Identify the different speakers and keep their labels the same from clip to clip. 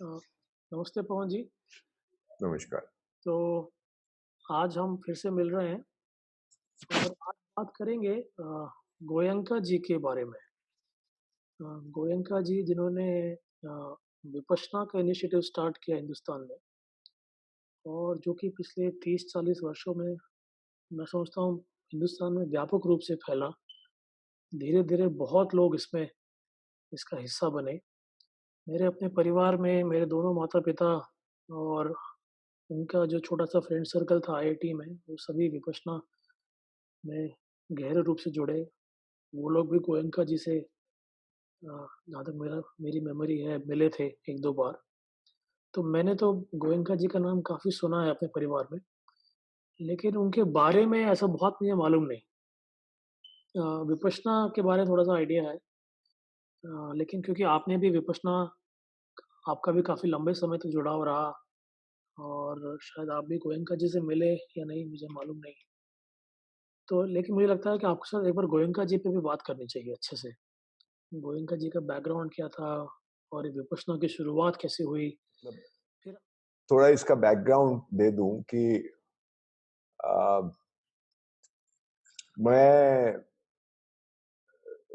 Speaker 1: अ, नमस्ते पवन जी।
Speaker 2: नमस्कार।
Speaker 1: तो आज हम फिर से मिल रहे हैं और आज बात करेंगे गोयंका जी के बारे में। गोयंका जी जिन्होंने विपश्यना का इनिशिएटिव स्टार्ट किया हिंदुस्तान में और जो कि पिछले 30-40 वर्षों में मैं समझता हूँ हिंदुस्तान में व्यापक रूप से फैला। धीरे-धीरे बहुत लोग इसमें इसका हिस्सा बने। मेरे अपने परिवार में मेरे दोनों माता-पिता और उनका जो छोटा-सा फ्रेंड सर्कल था आईआईटी में, वो सभी विपश्यना में गहरे रूप से जुड़े। वो लोग भी गोयनका जी से जहाँ तक मेरी मेमोरी है मिले थे 1-2 बार। तो मैंने तो गोयनका जी का नाम काफ़ी सुना है अपने परिवार में, लेकिन उनके बारे में ऐसा बहुत मुझे मालूम नहीं। विपश्यना के बारे में थोड़ा-सा आइडिया है। लेकिन क्योंकि आपने भी विपश्यना आपका भी काफ़ी लंबे समय तक जुड़ाव रहा और शायद आप भी गोयनका जी से मिले या नहीं मुझे मालूम नहीं। तो लेकिन मुझे लगता है कि आपके साथ एक बार गोयनका जी पे भी बात करनी चाहिए अच्छे से। गोयनका जी का बैकग्राउंड क्या था और ये विपश्यना की शुरुआत कैसे हुई?
Speaker 2: मतलब
Speaker 1: फिर
Speaker 2: थोड़ा इसका बैकग्राउंड दे दूं कि अ, मैं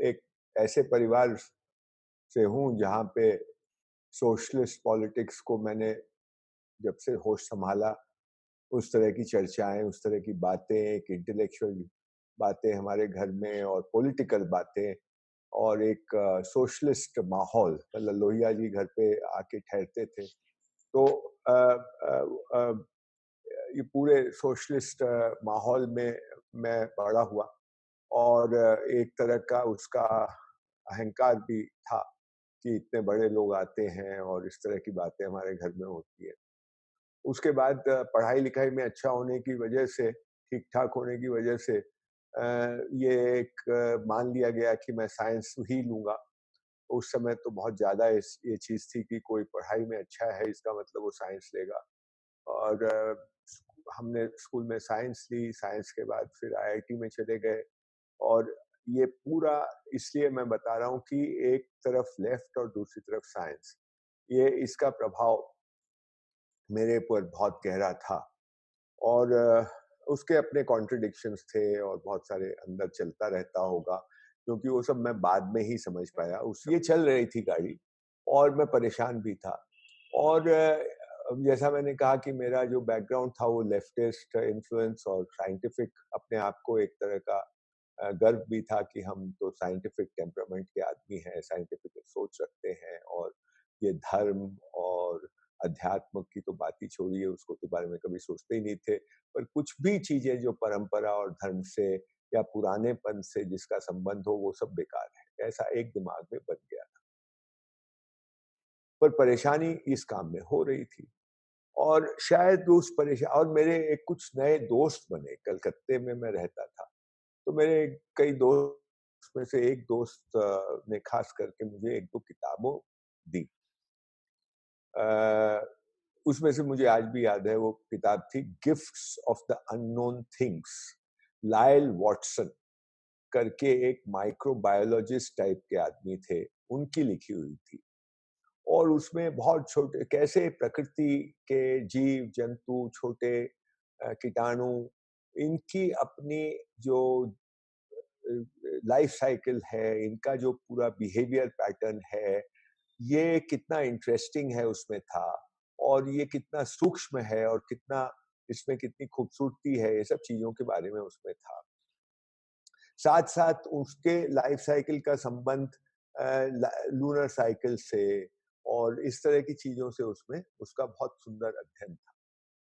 Speaker 2: एक ऐसे परिवार से हूं जहां पे सोशलिस्ट पॉलिटिक्स को मैंने जब से होश संभाला, उस तरह की चर्चाएं, उस तरह की बातें, एक इंटेलेक्चुअल बातें हमारे घर में और पॉलिटिकल बातें और एक सोशलिस्ट माहौल, मतलब लोहिया जी घर पे आके ठहरते थे। तो अ, अ, अ, ये पूरे सोशलिस्ट माहौल में मैं बड़ा हुआ और एक तरह का उसका अहंकार भी था कि इतने बड़े लोग आते हैं और इस तरह की बातें हमारे घर में होती है। उसके बाद पढ़ाई लिखाई में अच्छा होने की वजह से, ठीक ठाक होने की वजह से ये एक मान लिया गया कि मैं साइंस ही लूंगा। उस समय तो बहुत ज्यादा ये चीज थी कि कोई पढ़ाई में अच्छा है इसका मतलब वो साइंस लेगा। और हमने स्कूल में साइंस ली, साइंस के बाद फिर आईआईटी में चले गए। और ये पूरा इसलिए मैं बता रहा हूँ कि एक तरफ लेफ्ट और दूसरी तरफ साइंस, ये इसका प्रभाव मेरे ऊपर बहुत गहरा था। और उसके अपने कॉन्ट्रडिक्शंस थे और बहुत सारे अंदर चलता रहता होगा, क्योंकि वो सब मैं बाद में ही समझ पाया। उस ये चल रही थी गाड़ी और मैं परेशान भी था। और जैसा मैंने कहा कि मेरा जो बैकग्राउंड था वो लेफ्टिस्ट इन्फ्लुएंस और साइंटिफिक, अपने आप को एक तरह का गर्व भी था कि हम तो साइंटिफिक टेम्परामेंट के आदमी हैं, साइंटिफिक सोच रखते हैं। और ये धर्म और अध्यात्म की तो बात ही छोड़िए, उसको के बारे में कभी सोचते ही नहीं थे। पर कुछ भी चीजें जो परंपरा और धर्म से या पुरानेपन से जिसका संबंध हो वो सब बेकार है, ऐसा एक दिमाग में बन गया था। पर परेशानी इस काम में हो रही थी और शायद उस परेशान, और मेरे एक कुछ नए दोस्त बने। कलकत्ते में मैं रहता था, तो मेरे कई दोस्त में से एक दोस्त ने खास करके मुझे एक दो किताबों दी। अ, उसमें से मुझे आज भी याद है, वो किताब थी gifts of the unknown things. Lyell Watson करके एक माइक्रोबायोलॉजिस्ट टाइप के आदमी थे, उनकी लिखी हुई थी। और उसमें बहुत छोटे कैसे प्रकृति के जीव जंतु, छोटे कीटाणु, इनकी अपनी जो लाइफ साइकिल है, इनका जो पूरा बिहेवियर पैटर्न है, ये कितना इंटरेस्टिंग है उसमें था। और ये कितना सूक्ष्म है और कितना इसमें कितनी खूबसूरती है, ये सब चीजों के बारे में उसमें था। साथ साथ उसके लाइफ साइकिल का संबंध लूनर साइकिल से और इस तरह की चीजों से उसमें उसका बहुत सुंदर अध्ययन था।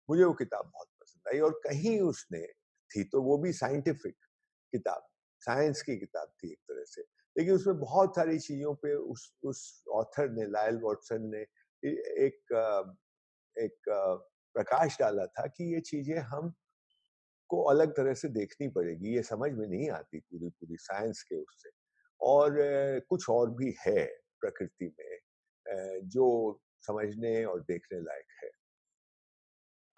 Speaker 2: मुझे वो किताब बहुत पसंद आई। और कहीं उसने थी तो वो भी साइंटिफिक किताब, साइंस की किताब थी एक तरह से, लेकिन उसमें बहुत सारी चीजों पे उस ऑथर ने, लायल वॉटसन ने एक एक प्रकाश डाला था कि ये चीजें हम को अलग तरह से देखनी पड़ेगी, ये समझ में नहीं आती पूरी पूरी साइंस के उससे। और कुछ और भी है प्रकृति में जो समझने और देखने लायक है।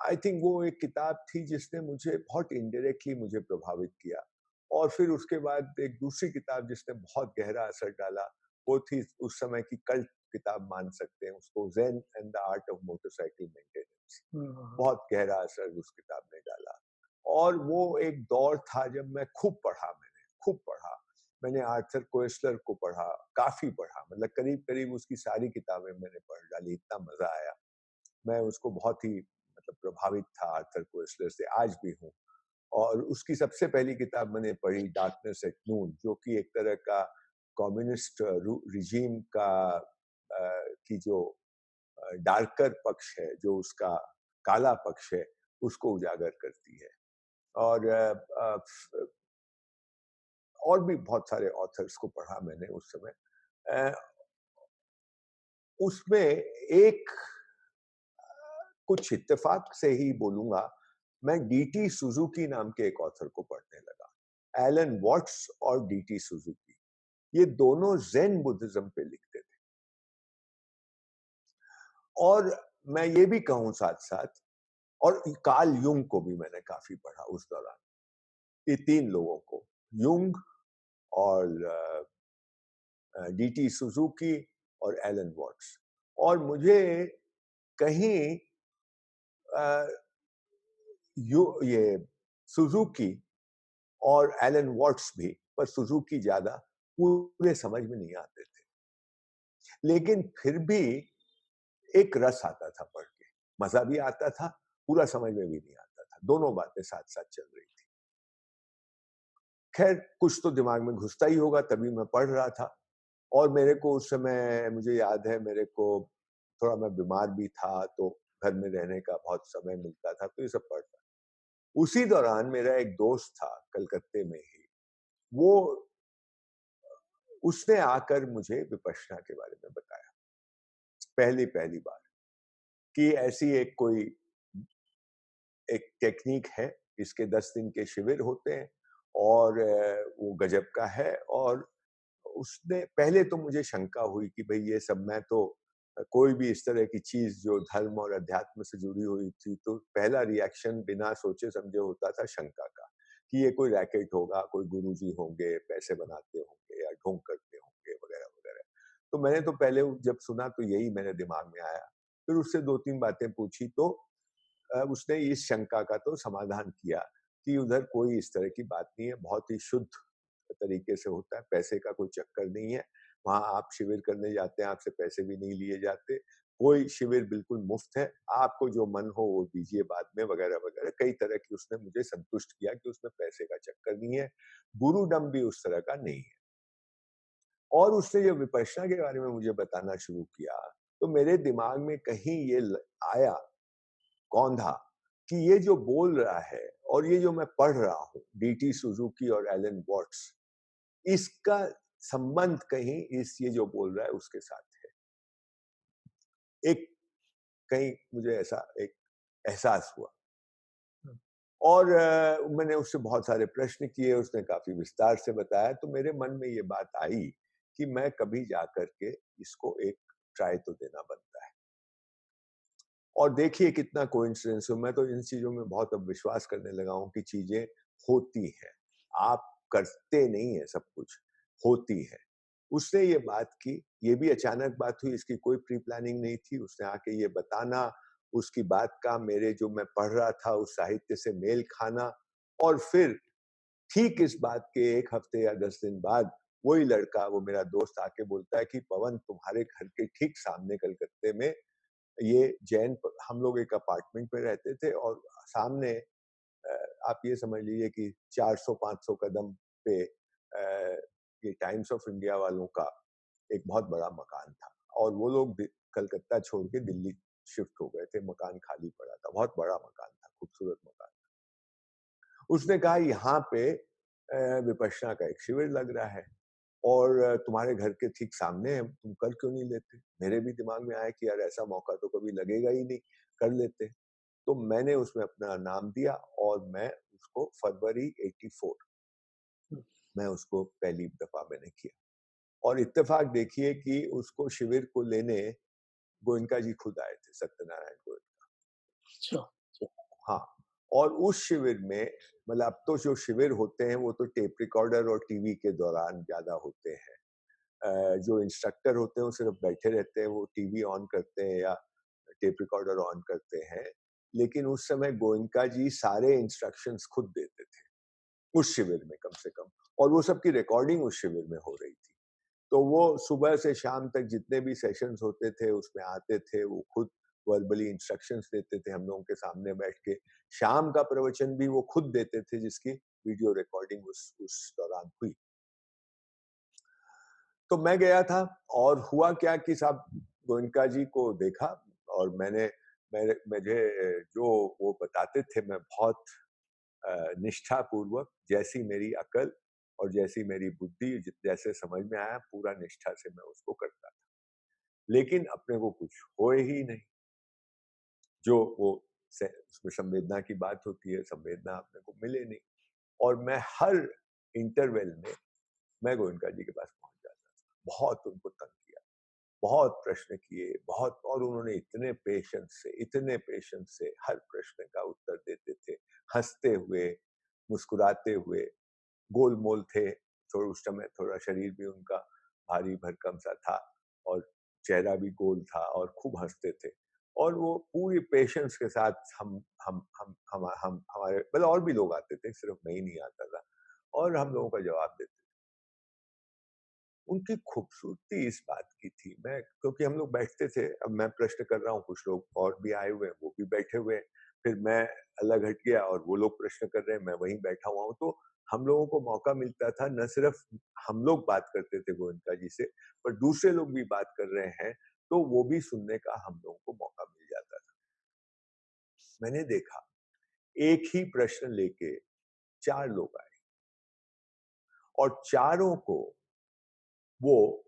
Speaker 2: आई थिंक वो एक किताब थी जिसने मुझे बहुत इनडायरेक्टली मुझे प्रभावित किया। और फिर उसके बाद एक दूसरी किताब जिसने बहुत गहरा असर डाला, वो थी उस समय की कल्ट किताब मान सकते हैं उसको, Zen and the art of motorcycle maintenance.
Speaker 1: हाँ, हाँ, हाँ।
Speaker 2: बहुत गहरा असर उस किताब ने डाला। और वो एक दौर था जब मैं खूब पढ़ा, मैंने खूब पढ़ा। मैंने आर्थर कोएस्लर को पढ़ा, काफ़ी पढ़ा, मतलब करीब-करीब उसकी सारी किताबें मैंने पढ़ डाली, इतना मज़ा आया। मैं उसको बहुत ही मतलब प्रभावित था आर्थर कोएस्लर से, आज भी हूँ। और उसकी सबसे पहली किताब मैंने पढ़ी डार्कनेस एट नून, जो कि एक तरह का कम्युनिस्ट रिजीम का की जो डार्कर पक्ष है, जो उसका काला पक्ष है, उसको उजागर करती है। और और भी बहुत सारे ऑथर्स को पढ़ा मैंने उस समय। अ, उसमें एक कुछ इत्तेफाक से ही बोलूँगा, मैं डीटी सुजुकी नाम के एक ऑथर को पढ़ने लगा। एलन वॉट्स और डीटी सुजुकी, ये दोनों ज़ेन बुद्धिज़्म पे लिखते थे। और मैं ये भी कहूँ साथ-साथ, और कार्ल युंग को भी मैंने काफ़ी पढ़ा उस दौरान। ये 3 लोगों को, युंग और डीटी सुजुकी और एलन वॉट्स। और मुझे कहीं अ, ये सुजुकी और एलन वॉट्स भी, पर सुजुकी ज़्यादा, पूरे समझ में नहीं आते थे। लेकिन फिर भी एक रस आता था पढ़ के, मज़ा भी आता था, पूरा समझ में भी नहीं आता था। दोनों बातें साथ-साथ चल रही थी। ख़ैर कुछ तो दिमाग में घुसता ही होगा, तभी मैं पढ़ रहा था। और मेरे को उस समय मुझे याद है, मेरे को थोड़ा मैं बीमार भी था, तो घर में रहने का बहुत समय मिलता था, तो ये सब पढ़ता। उसी दौरान मेरा एक दोस्त था कलकत्ते में ही, वो उसने आकर मुझे विपश्यना के बारे में बताया, पहली-पहली बार, कि ऐसी एक कोई एक टेक्नीक है, इसके 10 दिन के शिविर होते हैं और वो गज़ब का है। और उसने पहले तो मुझे शंका हुई कि भई ये सब, मैं तो कोई भी इस तरह की चीज़ जो धर्म और अध्यात्म से जुड़ी हुई थी, तो पहला रिएक्शन बिना सोचे-समझे होता था शंका का, कि ये कोई रैकेट होगा, कोई गुरुजी होंगे, पैसे बनाते होंगे या ढोंग करते होंगे वगैरह-वगैरह। तो मैंने तो पहले जब सुना तो यही मेरे दिमाग में आया। फिर उससे 2-3 बातें पूछी, तो उसने इस शंका का तो समाधान किया कि उधर कोई इस तरह की बात नहीं है, बहुत ही शुद्ध तरीके से होता है, पैसे का कोई चक्कर नहीं है। वहाँ आप शिविर करने जाते हैं, आपसे पैसे भी नहीं लिए जाते, कोई शिविर बिल्कुल मुफ्त है, आपको जो मन हो वो दीजिए बाद में वगैरह-वगैरह। कई तरह की उसने मुझे संतुष्ट किया कि उसमें पैसे का चक्कर नहीं है, गुरुडम भी उस तरह का नहीं है। और उसने जब विपश्यना के बारे में मुझे बताना शुरू किया, तो मेरे दिमाग में कहीं ये आया, कौंधा, कि ये जो बोल रहा है और ये जो मैं पढ़ रहा हूँ, डीटी सुजुकी और एलन वॉट्स, इसका संबंध कहीं इस ये जो बोल रहा है उसके साथ है। एक कहीं मुझे ऐसा एक एहसास हुआ।
Speaker 1: हुँ,
Speaker 2: और मैंने उससे बहुत सारे प्रश्न किए, उसने काफ़ी विस्तार से बताया, तो मेरे मन में ये बात आई कि मैं कभी जाकर के इसको एक ट्राई तो देना बनता है। और देखिए कितना कोइंसिडेंस है, मैं तो इन चीज़ों में बहुत अब विश्वास करने लगा हूँ कि चीज़ें होती हैं। आप करते नहीं हैं सब कुछ, होती हैं। उसने ये बात की, ये भी अचानक बात हुई, इसकी कोई प्री प्लानिंग नहीं थी। उसने आके ये बताना, उसकी बात का मेरे जो मैं पढ़ रहा था उस साहित्य से मेल खाना, और फिर ठीक इस बात के 1 हफ्ते या 10 दिन बाद वही लड़का, वो मेरा दोस्त आके बोलता है कि पवन, तुम्हारे घर के ठीक सामने कलकत्ते में ये जैन, हम लोग एक अपार्टमेंट में रहते थे और सामने अ, आप ये समझ लीजिए कि 400-500 कदम पे ये टाइम्स ऑफ इंडिया वालों का एक बहुत बड़ा मकान था, और वो लोग कलकत्ता छोड़ के दिल्ली शिफ्ट हो गए थे, मकान खाली पड़ा था, बहुत बड़ा मकान था, खूबसूरत मकान। उसने कहा यहाँ पे विपश्यना का एक शिविर लग रहा है और तुम्हारे घर के ठीक सामने है, तुम कर क्यों नहीं लेते? मेरे भी दिमाग में आया कि यार ऐसा मौका तो कभी लगेगा ही नहीं, कर लेते। तो मैंने उसमें अपना नाम दिया और मैं उसको फरवरी 84
Speaker 1: हुँ।
Speaker 2: मैं उसको पहली दफ़ा मैंने किया। और इत्तेफ़ाक देखिए कि उसको शिविर को लेने गोयनका जी खुद आए थे, सत्यनारायण गोयनका।
Speaker 1: अच्छा,
Speaker 2: हाँ, और उस शिविर में, मतलब अब तो जो शिविर होते हैं वो तो टेप रिकॉर्डर और टीवी के दौरान ज़्यादा होते हैं। जो इंस्ट्रक्टर होते हैं वो सिर्फ बैठे रहते हैं, वो टीवी ऑन करते हैं या टेप रिकॉर्डर ऑन करते हैं। लेकिन उस समय गोयनका जी सारे इंस्ट्रक्शंस खुद देते थे, उस शिविर में कम से कम, और वो सबकी रिकॉर्डिंग उस शिविर में हो रही थी। तो वो सुबह से शाम तक जितने भी सेशंस होते थे उसमें आते थे, वो खुद वर्बली इंस्ट्रक्शंस देते थे हम लोगों के सामने बैठ के। शाम का प्रवचन भी वो खुद देते थे, जिसकी वीडियो रिकॉर्डिंग उस दौरान हुई। तो मैं गया था, और हुआ क्या कि साहब गोयनका जी को देखा, और मुझे जो वो बताते थे मैं बहुत निष्ठापूर्वक, जैसी मेरी अकल और जैसी मेरी बुद्धि, जैसे समझ में आया पूरा निष्ठा से मैं उसको करता था। लेकिन अपने को कुछ होए ही नहीं। जो वो उसमें संवेदना की बात होती है, संवेदना अपने को मिले नहीं। और मैं हर इंटरवल में मैं गोयनका जी के पास पहुंच जाता था, बहुत उनको तंग किया, बहुत प्रश्न किए, बहुत, और उन्होंने इतने पेशेंस से हर प्रश्न का उत्तर देते थे, हंसते हुए, मुस्कुराते हुए। गोलमोल थे, थोड़ा उस समय थोड़ा शरीर भी उनका भारी भरकम सा था, और चेहरा भी गोल था, और खूब हंसते थे। और वो पूरी पेशेंस के साथ हम हमारे मतलब और भी लोग आते थे, सिर्फ मैं ही नहीं आता था, और हम लोगों का जवाब देते। उनकी खूबसूरती इस बात की थी, मैं क्योंकि हम लोग बैठते थे, अब मैं प्रश्न कर रहा हूँ, कुछ लोग और भी आए हुए हैं, वो भी बैठे हुए हैं, फिर मैं अलग हट गया और वो लोग प्रश्न कर रहे हैं, मैं वहीं बैठा हुआ हूँ। तो हम लोगों को मौका मिलता था, न सिर्फ हम लोग बात करते थे गोयनका जी से, पर दूसरे लोग भी बात कर रहे हैं, तो वो भी सुनने का हम लोगों को मौका मिल जाता था। मैंने देखा, एक ही प्रश्न लेके 4 लोग आए, और चारों को वो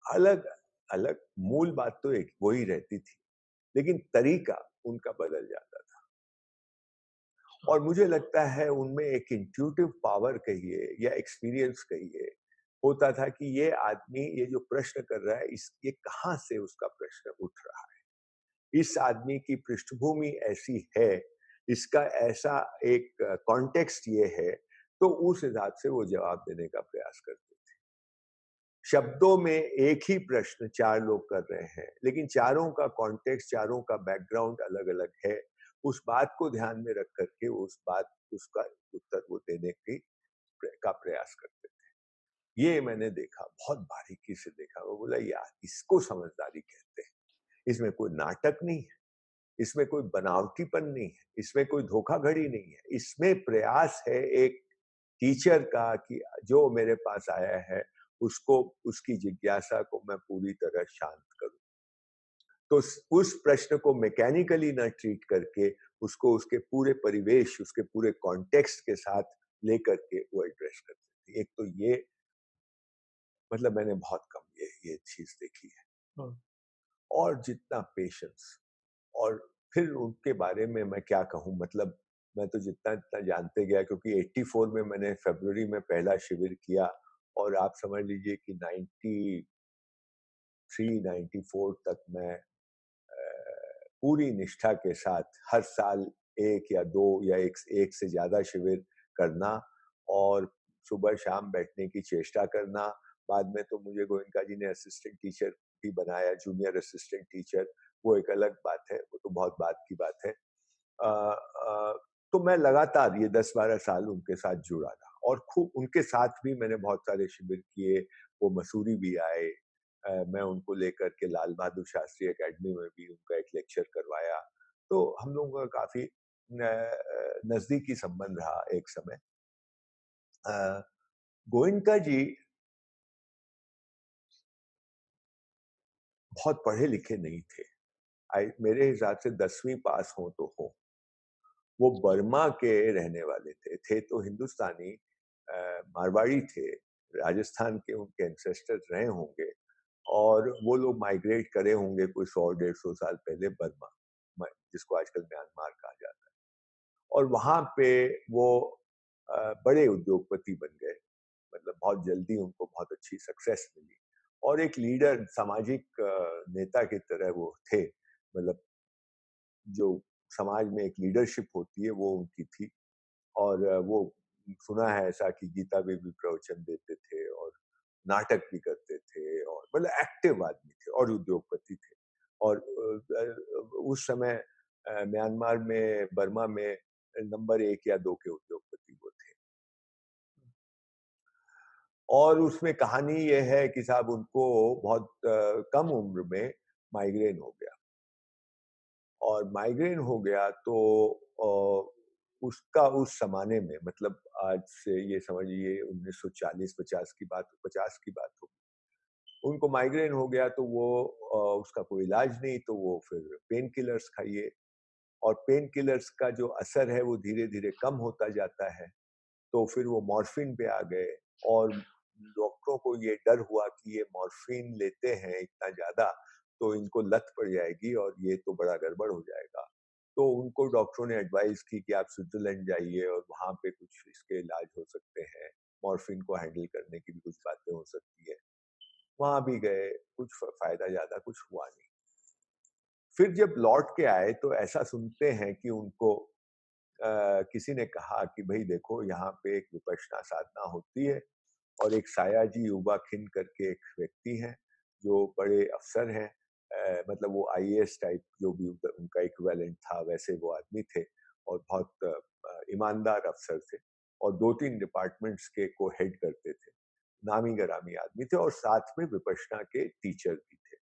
Speaker 2: अलग-अलग, मूल बात तो एक वही रहती थी, लेकिन तरीका उनका बदल जाता था। और मुझे लगता है उनमें एक इंट्यूटिव पावर कहिए या एक्सपीरियंस कहिए, होता था कि ये आदमी ये जो प्रश्न कर रहा है, ये कहाँ से उसका प्रश्न उठ रहा है। इस आदमी की पृष्ठभूमि ऐसी है, इसका ऐसा एक कॉन्टेक्स्ट ये है, तो उस हिसाब से वो जवाब देने का प्रयास करते थे। शब्दों में एक ही प्रश्न 4 लोग कर रहे हैं, लेकिन चारों का कॉन्टेक्स्ट, चारों का बैकग्राउंड अलग-अलग है। उस बात को ध्यान में रख कर के उसका उत्तर वो देने का प्रयास करते थे। ये मैंने देखा, बहुत बारीकी से देखा। वो बोला, यार इसको समझदारी कहते हैं। इसमें कोई नाटक नहीं है, इसमें कोई बनावटीपन नहीं है, इसमें कोई धोखाधड़ी नहीं है। इसमें प्रयास है एक टीचर का कि जो मेरे पास आया है, उसको, उसकी जिज्ञासा को मैं पूरी तरह शांत करूँ। तो उस प्रश्न को मैकेनिकली ना ट्रीट करके, उसको उसके पूरे परिवेश, उसके पूरे कॉन्टेक्स्ट के साथ लेकर के वो एड्रेस करते थे। एक तो ये, मतलब मैंने बहुत कम ये चीज़ देखी है।
Speaker 1: हाँ।
Speaker 2: और जितना पेशेंस, और फिर उनके बारे में मैं क्या कहूँ, मतलब मैं तो जितना-जितना जानते गया, क्योंकि 84 में मैंने फ़रवरी में पहला शिविर किया, और आप समझ लीजिए कि 93-94 तक मैं पूरी निष्ठा के साथ हर साल 1 या 2 या 1 से ज़्यादा शिविर करना, और सुबह-शाम बैठने की चेष्टा करना। बाद में तो मुझे गोयनका जी ने असिस्टेंट टीचर भी बनाया, जूनियर असिस्टेंट टीचर, वो एक अलग बात है, वो तो बहुत बाद की बात है। तो मैं लगातार ये 10-12 साल उनके साथ जुड़ा रहा, और खूब उनके साथ भी मैंने बहुत सारे शिविर किए, वो मसूरी भी आए। मैं उनको लेकर के लाल बहादुर शास्त्री अकेडमी में भी उनका एक लेक्चर करवाया। तो हम लोगों का काफ़ी नज़दीकी संबंध रहा एक समय। अ, गोयनका जी बहुत पढ़े-लिखे नहीं थे। मेरे हिसाब से 10वीं पास हों तो हों। वो बर्मा के रहने वाले थे तो हिंदुस्तानी, मारवाड़ी थे, राजस्थान के उनके एंसेस्टर्स रहे होंगे, और वो लोग माइग्रेट करे होंगे कोई 100-150 साल पहले बर्मा, जिसको आजकल म्यांमार कहा जाता है। और वहाँ पे वो बड़े उद्योगपति बन गए, मतलब बहुत जल्दी उनको बहुत अच्छी सक्सेस मिली, और एक लीडर, सामाजिक नेता की तरह वो थे, मतलब जो समाज में एक लीडरशिप होती है वो उनकी थी। और वो सुना है ऐसा कि गीता में भी प्रवचन देते थे, और नाटक भी करते थे और मतलब एक्टिव आदमी थे और उद्योगपति थे। और उस समय म्यांमार में, बर्मा में नंबर 1 या 2 के उद्योगपति वो थे। और उसमें कहानी ये है कि साहब उनको बहुत कम उम्र में माइग्रेन हो गया। और माइग्रेन हो गया तो उसका उस ज़माने में, मतलब आज से ये समझिए 1940-50 की बात, 50 की बात होगी। उनको माइग्रेन हो गया तो वो उसका कोई इलाज नहीं, तो वो फिर पेन किलर्स खाइए, और पेन किलर्स का जो असर है वो धीरे-धीरे कम होता जाता है। तो फिर वो मॉर्फिन पे आ गए, और डॉक्टरों को ये डर हुआ कि ये मॉर्फिन लेते हैं इतना ज़्यादा, तो इनको लत पड़ जाएगी और ये तो बड़ा गड़बड़ हो जाएगा। तो उनको डॉक्टरों ने एडवाइस की कि आप स्विट्ज़रलैंड जाइए और वहाँ पे कुछ इसके इलाज हो सकते हैं, मॉर्फिन को हैंडल करने की भी कुछ बातें हो सकती है। वहाँ भी गए, कुछ फ़ायदा ज़्यादा कुछ हुआ नहीं। फिर जब लौट के आए तो ऐसा सुनते हैं कि उनको किसी ने कहा कि भई देखो यहाँ पे एक विपश्यना साधना होती है, और एक सायाजी युबा खिन करके एक व्यक्ति हैं, जो बड़े अफ़सर हैं, मतलब वो आईएएस टाइप जो भी उनका इक्विवेलेंट था वैसे वो आदमी थे, और बहुत ईमानदार अफ़सर थे, और 2-3 डिपार्टमेंट्स के को हेड करते थे। नामी-गिरामी आदमी थे और साथ में विपश्यना के टीचर भी थे।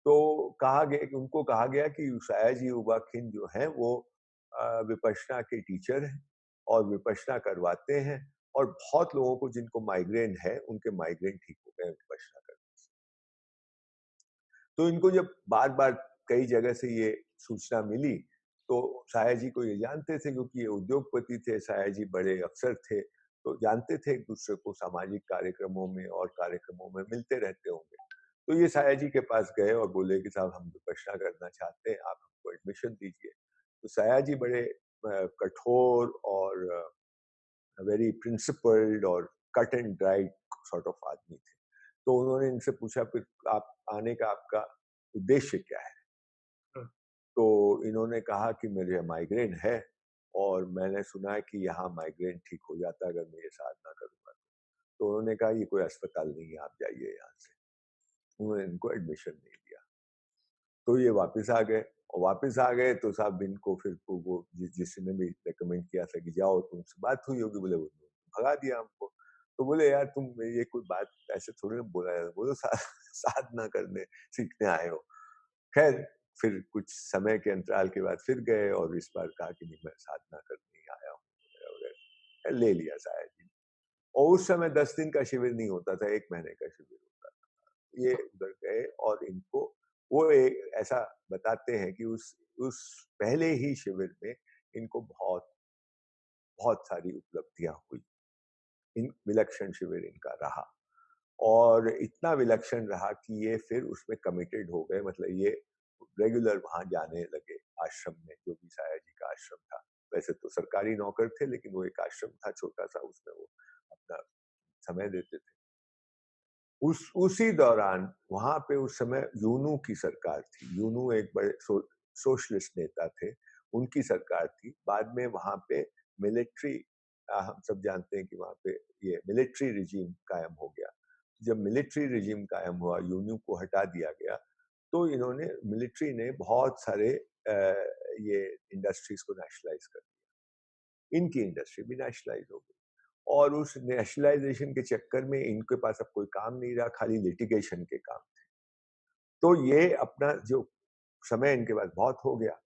Speaker 2: तो कहा गया कि उनको कहा गया कि सायाजी युबा खिन जो हैं वो विपश्यना के टीचर हैं और विपश्यना करवाते हैं, और बहुत लोगों को जिनको माइग्रेन है, उनके माइग्रेन ठीक हो गए विपश्यना करने से। तो इनको जब बार-बार कई जगह से ये सूचना मिली, तो सायाजी को ये जानते थे क्योंकि ये उद्योगपति थे, सायाजी बड़े अफ़सर थे, तो जानते थे एक-दूसरे को, सामाजिक कार्यक्रमों में और कार्यक्रमों में मिलते रहते होंगे। तो ये सायाजी के पास गए और बोले कि साहब हम विपश्यना करना चाहते हैं, आप हमको एडमिशन दीजिए। तो सायाजी बड़े कठोर और वेरी प्रिंसिपल्ड और cut and dried sort of आदमी थे। तो उन्होंने इनसे पूछा, फिर आप आने का आपका उद्देश्य क्या है?
Speaker 1: हुँ,
Speaker 2: तो इन्होंने कहा कि मुझे माइग्रेन है, और मैंने सुना है कि यहाँ माइग्रेन ठीक हो जाता है अगर मैं ये साधना करूँगा। तो उन्होंने कहा ये कोई अस्पताल नहीं है, आप जाइए यहाँ से। उन्होंने इनको एडमिशन नहीं दिया। तो ये वापस आ गए, और वापस आ गए तो साहब इनको फिर वो जिसने भी रिकमेंड किया था कि जाओ, तुमसे बात हुई होगी, बोले वो भगा दिया हमको। तो बोले यार तुम ये कोई बात ऐसे थोड़ी ना बोला जाता, बोलो साधना करने सीखने आए हो। खैर फिर कुछ समय के अंतराल के बाद फिर गए, और इस बार कहा कि नहीं मैं साधना करने ही आया हूँ वगैरह वगैरह, ले लिया शायद जी। और उस समय 10 दिन का शिविर नहीं होता था, 1 महीने का शिविर होता था। ये उधर गए और इनको वो एक ऐसा बताते हैं कि उस पहले ही शिविर में इनको बहुत बहुत सारी उपलब्धियां हुई। इन विलक्षण शिविर इनका रहा, और इतना विलक्षण रहा कि ये फिर उसमें कमिटेड हो गए, मतलब ये रेगुलर वहां जाने लगे आश्रम में, जो भी साया जी का आश्रम था। वैसे तो सरकारी नौकर थे, लेकिन वो एक आश्रम था छोटा सा, उसमें वो अपना समय देते थे। उसी दौरान वहां पे उस समय यूनू की सरकार थी। यूनू एक बड़े सोशलिस्ट नेता थे, उनकी सरकार थी। बाद में वहां पे मिलिट्री, हम सब जानते हैं कि वहां पे ये मिलिट्री रिजीम कायम हो गया। जब मिलिट्री रिजीम कायम हुआ, यूनू को हटा दिया गया, तो इन्होंने मिलिट्री ने बहुत सारे ये इंडस्ट्रीज को नेशनलाइज कर दिया। इनकी इंडस्ट्री भी नेशनलाइज हो गई, और उस नेशनलाइजेशन के चक्कर में इनके पास अब कोई काम नहीं रहा, खाली लिटिगेशन के काम थे। तो ये अपना जो समय इनके पास बहुत हो गया,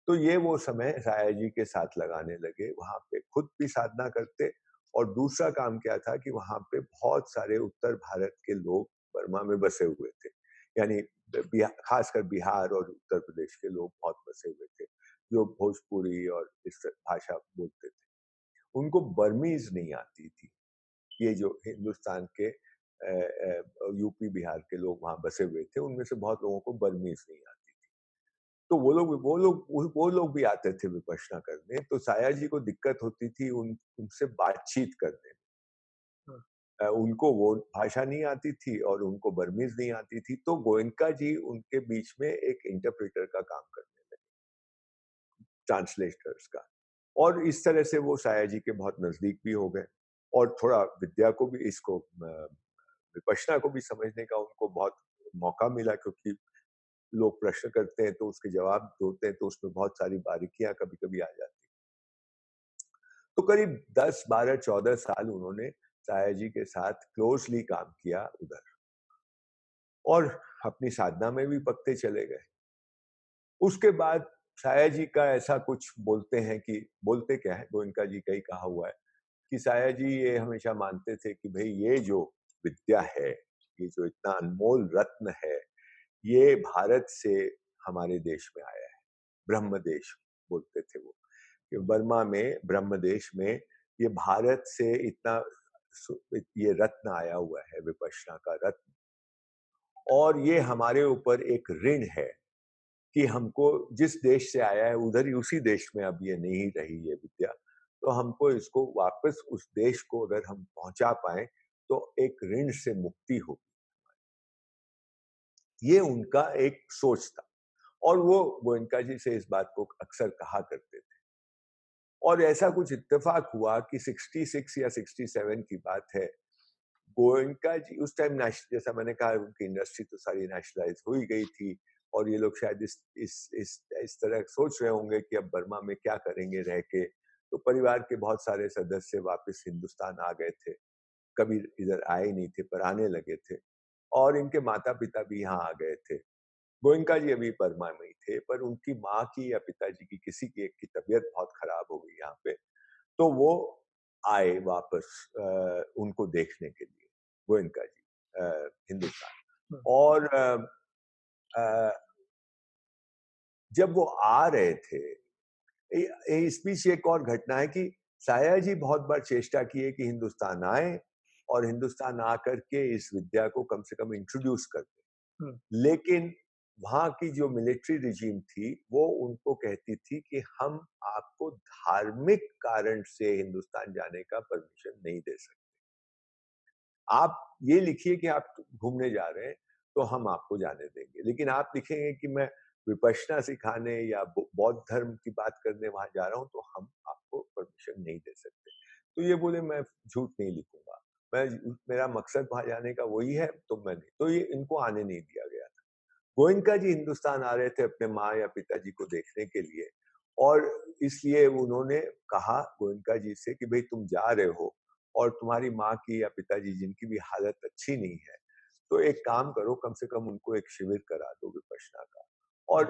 Speaker 2: तो ये वो समय राया जी के साथ लगाने लगे, वहाँ पे खुद भी साधना करते, और दूसरा काम क्या था कि वहाँ पे बहुत सारे उत्तर भारत के लोग बर्मा में बसे हुए थे। यानी खासकर बिहार और उत्तर प्रदेश के लोग बहुत बसे हुए थे, जो भोजपुरी और इस भाषा बोलते थे। उनको बर्मीज़ नहीं आती थी। ये जो हिंदुस्तान के यूपी बिहार के लोग वहाँ बसे हुए थे, उनमें से बहुत लोगों को बर्मीज़ नहीं आती थी। तो वो लोग भी आते थे विपश्यना करने, तो साया जी को दिक्कत होती थी उनसे बातचीत करने में।
Speaker 1: हुँ,
Speaker 2: उनको वो भाषा नहीं आती थी और उनको बर्मीज़ नहीं आती थी, तो गोयनका जी उनके बीच में एक इंटरप्रेटर का काम करने लगे, ट्रांसलेटर्स का। और इस तरह से वो साया जी के बहुत नज़दीक भी हो गए, और थोड़ा विद्या को भी, इसको विपश्यना को भी समझने का उनको बहुत मौका मिला, क्योंकि लोग प्रश्न करते हैं तो उसके जवाब होते हैं, तो उसमें बहुत सारी बारीकियां कभी-कभी आ जाती हैं। तो करीब 10, 12, 14 साल उन्होंने साया जी के साथ क्लोज़ली काम किया उधर, और अपनी साधना में भी पकते चले गए। उसके बाद साया जी का ऐसा कुछ बोलते हैं कि, बोलते क्या है, गोयनका जी का ही कहा हुआ है कि साया जी ये हमेशा मानते थे कि भई ये जो विद्या है, ये जो इतना अनमोल रत्न है, ये भारत से हमारे देश में आया है। ब्रह्म देश बोलते थे वो, कि बर्मा में, ब्रह्म देश में ये भारत से इतना ये रत्न आया हुआ है, विपश्यना का रत्न, और ये हमारे ऊपर एक ऋण है कि हमको जिस देश से आया है उधर ही, उसी देश में अब ये नहीं रही ये विद्या, तो हमको इसको वापस उस देश को अगर हम पहुंचा पाए तो एक ऋण से मुक्ति हो। ये उनका एक सोच था, और वो गोयनका जी से इस बात को अक्सर कहा करते थे। और ऐसा कुछ इत्तेफाक हुआ कि 66 या 67 की बात है, गोयनका जी उस टाइम जैसा मैंने कहा, उनकी इंडस्ट्री तो सारी नेशनलाइज हो ही गई थी, और ये लोग शायद इस तरह सोच रहे होंगे कि अब बर्मा में क्या करेंगे रह के। तो परिवार के बहुत सारे सदस्य वापस हिंदुस्तान आ गए थे, कभी इधर आए नहीं थे पर आने लगे थे, और इनके माता पिता भी यहाँ आ गए थे। गोयनका जी अभी बर्मा में ही थे, पर उनकी माँ की या पिताजी की, किसी की एक की तबीयत बहुत खराब हो गई यहाँ पे, तो वो आए वापस उनको देखने के लिए, गोयनका जी हिंदुस्तान। और अ, जब वो आ रहे थे, इस बीच एक और घटना है कि साया जी बहुत बार चेष्टा किए कि हिंदुस्तान आए और हिंदुस्तान आकर के इस विद्या को कम से कम इंट्रोड्यूस कर दें, लेकिन वहां की जो मिलिट्री रिजीम थी वो उनको कहती थी कि हम आपको धार्मिक कारण से हिंदुस्तान जाने का परमिशन नहीं दे सकते। आप ये लिखिए कि आप घूमने जा रहे हैं तो हम आपको जाने देंगे, लेकिन आप लिखेंगे कि मैं विपश्यना सिखाने या बौद्ध धर्म की बात करने वहां जा रहा हूं, तो हम आपको परमिशन नहीं दे सकते। तो ये बोले मैं झूठ नहीं लिखूंगा, मैं, मेरा मकसद वहां जाने का वही है, तो मैं नहीं, तो ये इनको आने नहीं दिया गया था। गोयनका जी हिंदुस्तान आ रहे थे अपने माँ या पिताजी को देखने के लिए, और इसलिए उन्होंने कहा गोयनका जी से कि भाई तुम जा रहे हो और तुम्हारी माँ की या पिताजी जिनकी भी हालत अच्छी नहीं है, तो एक काम करो, कम से कम उनको एक शिविर करा दो विपश्यना का, और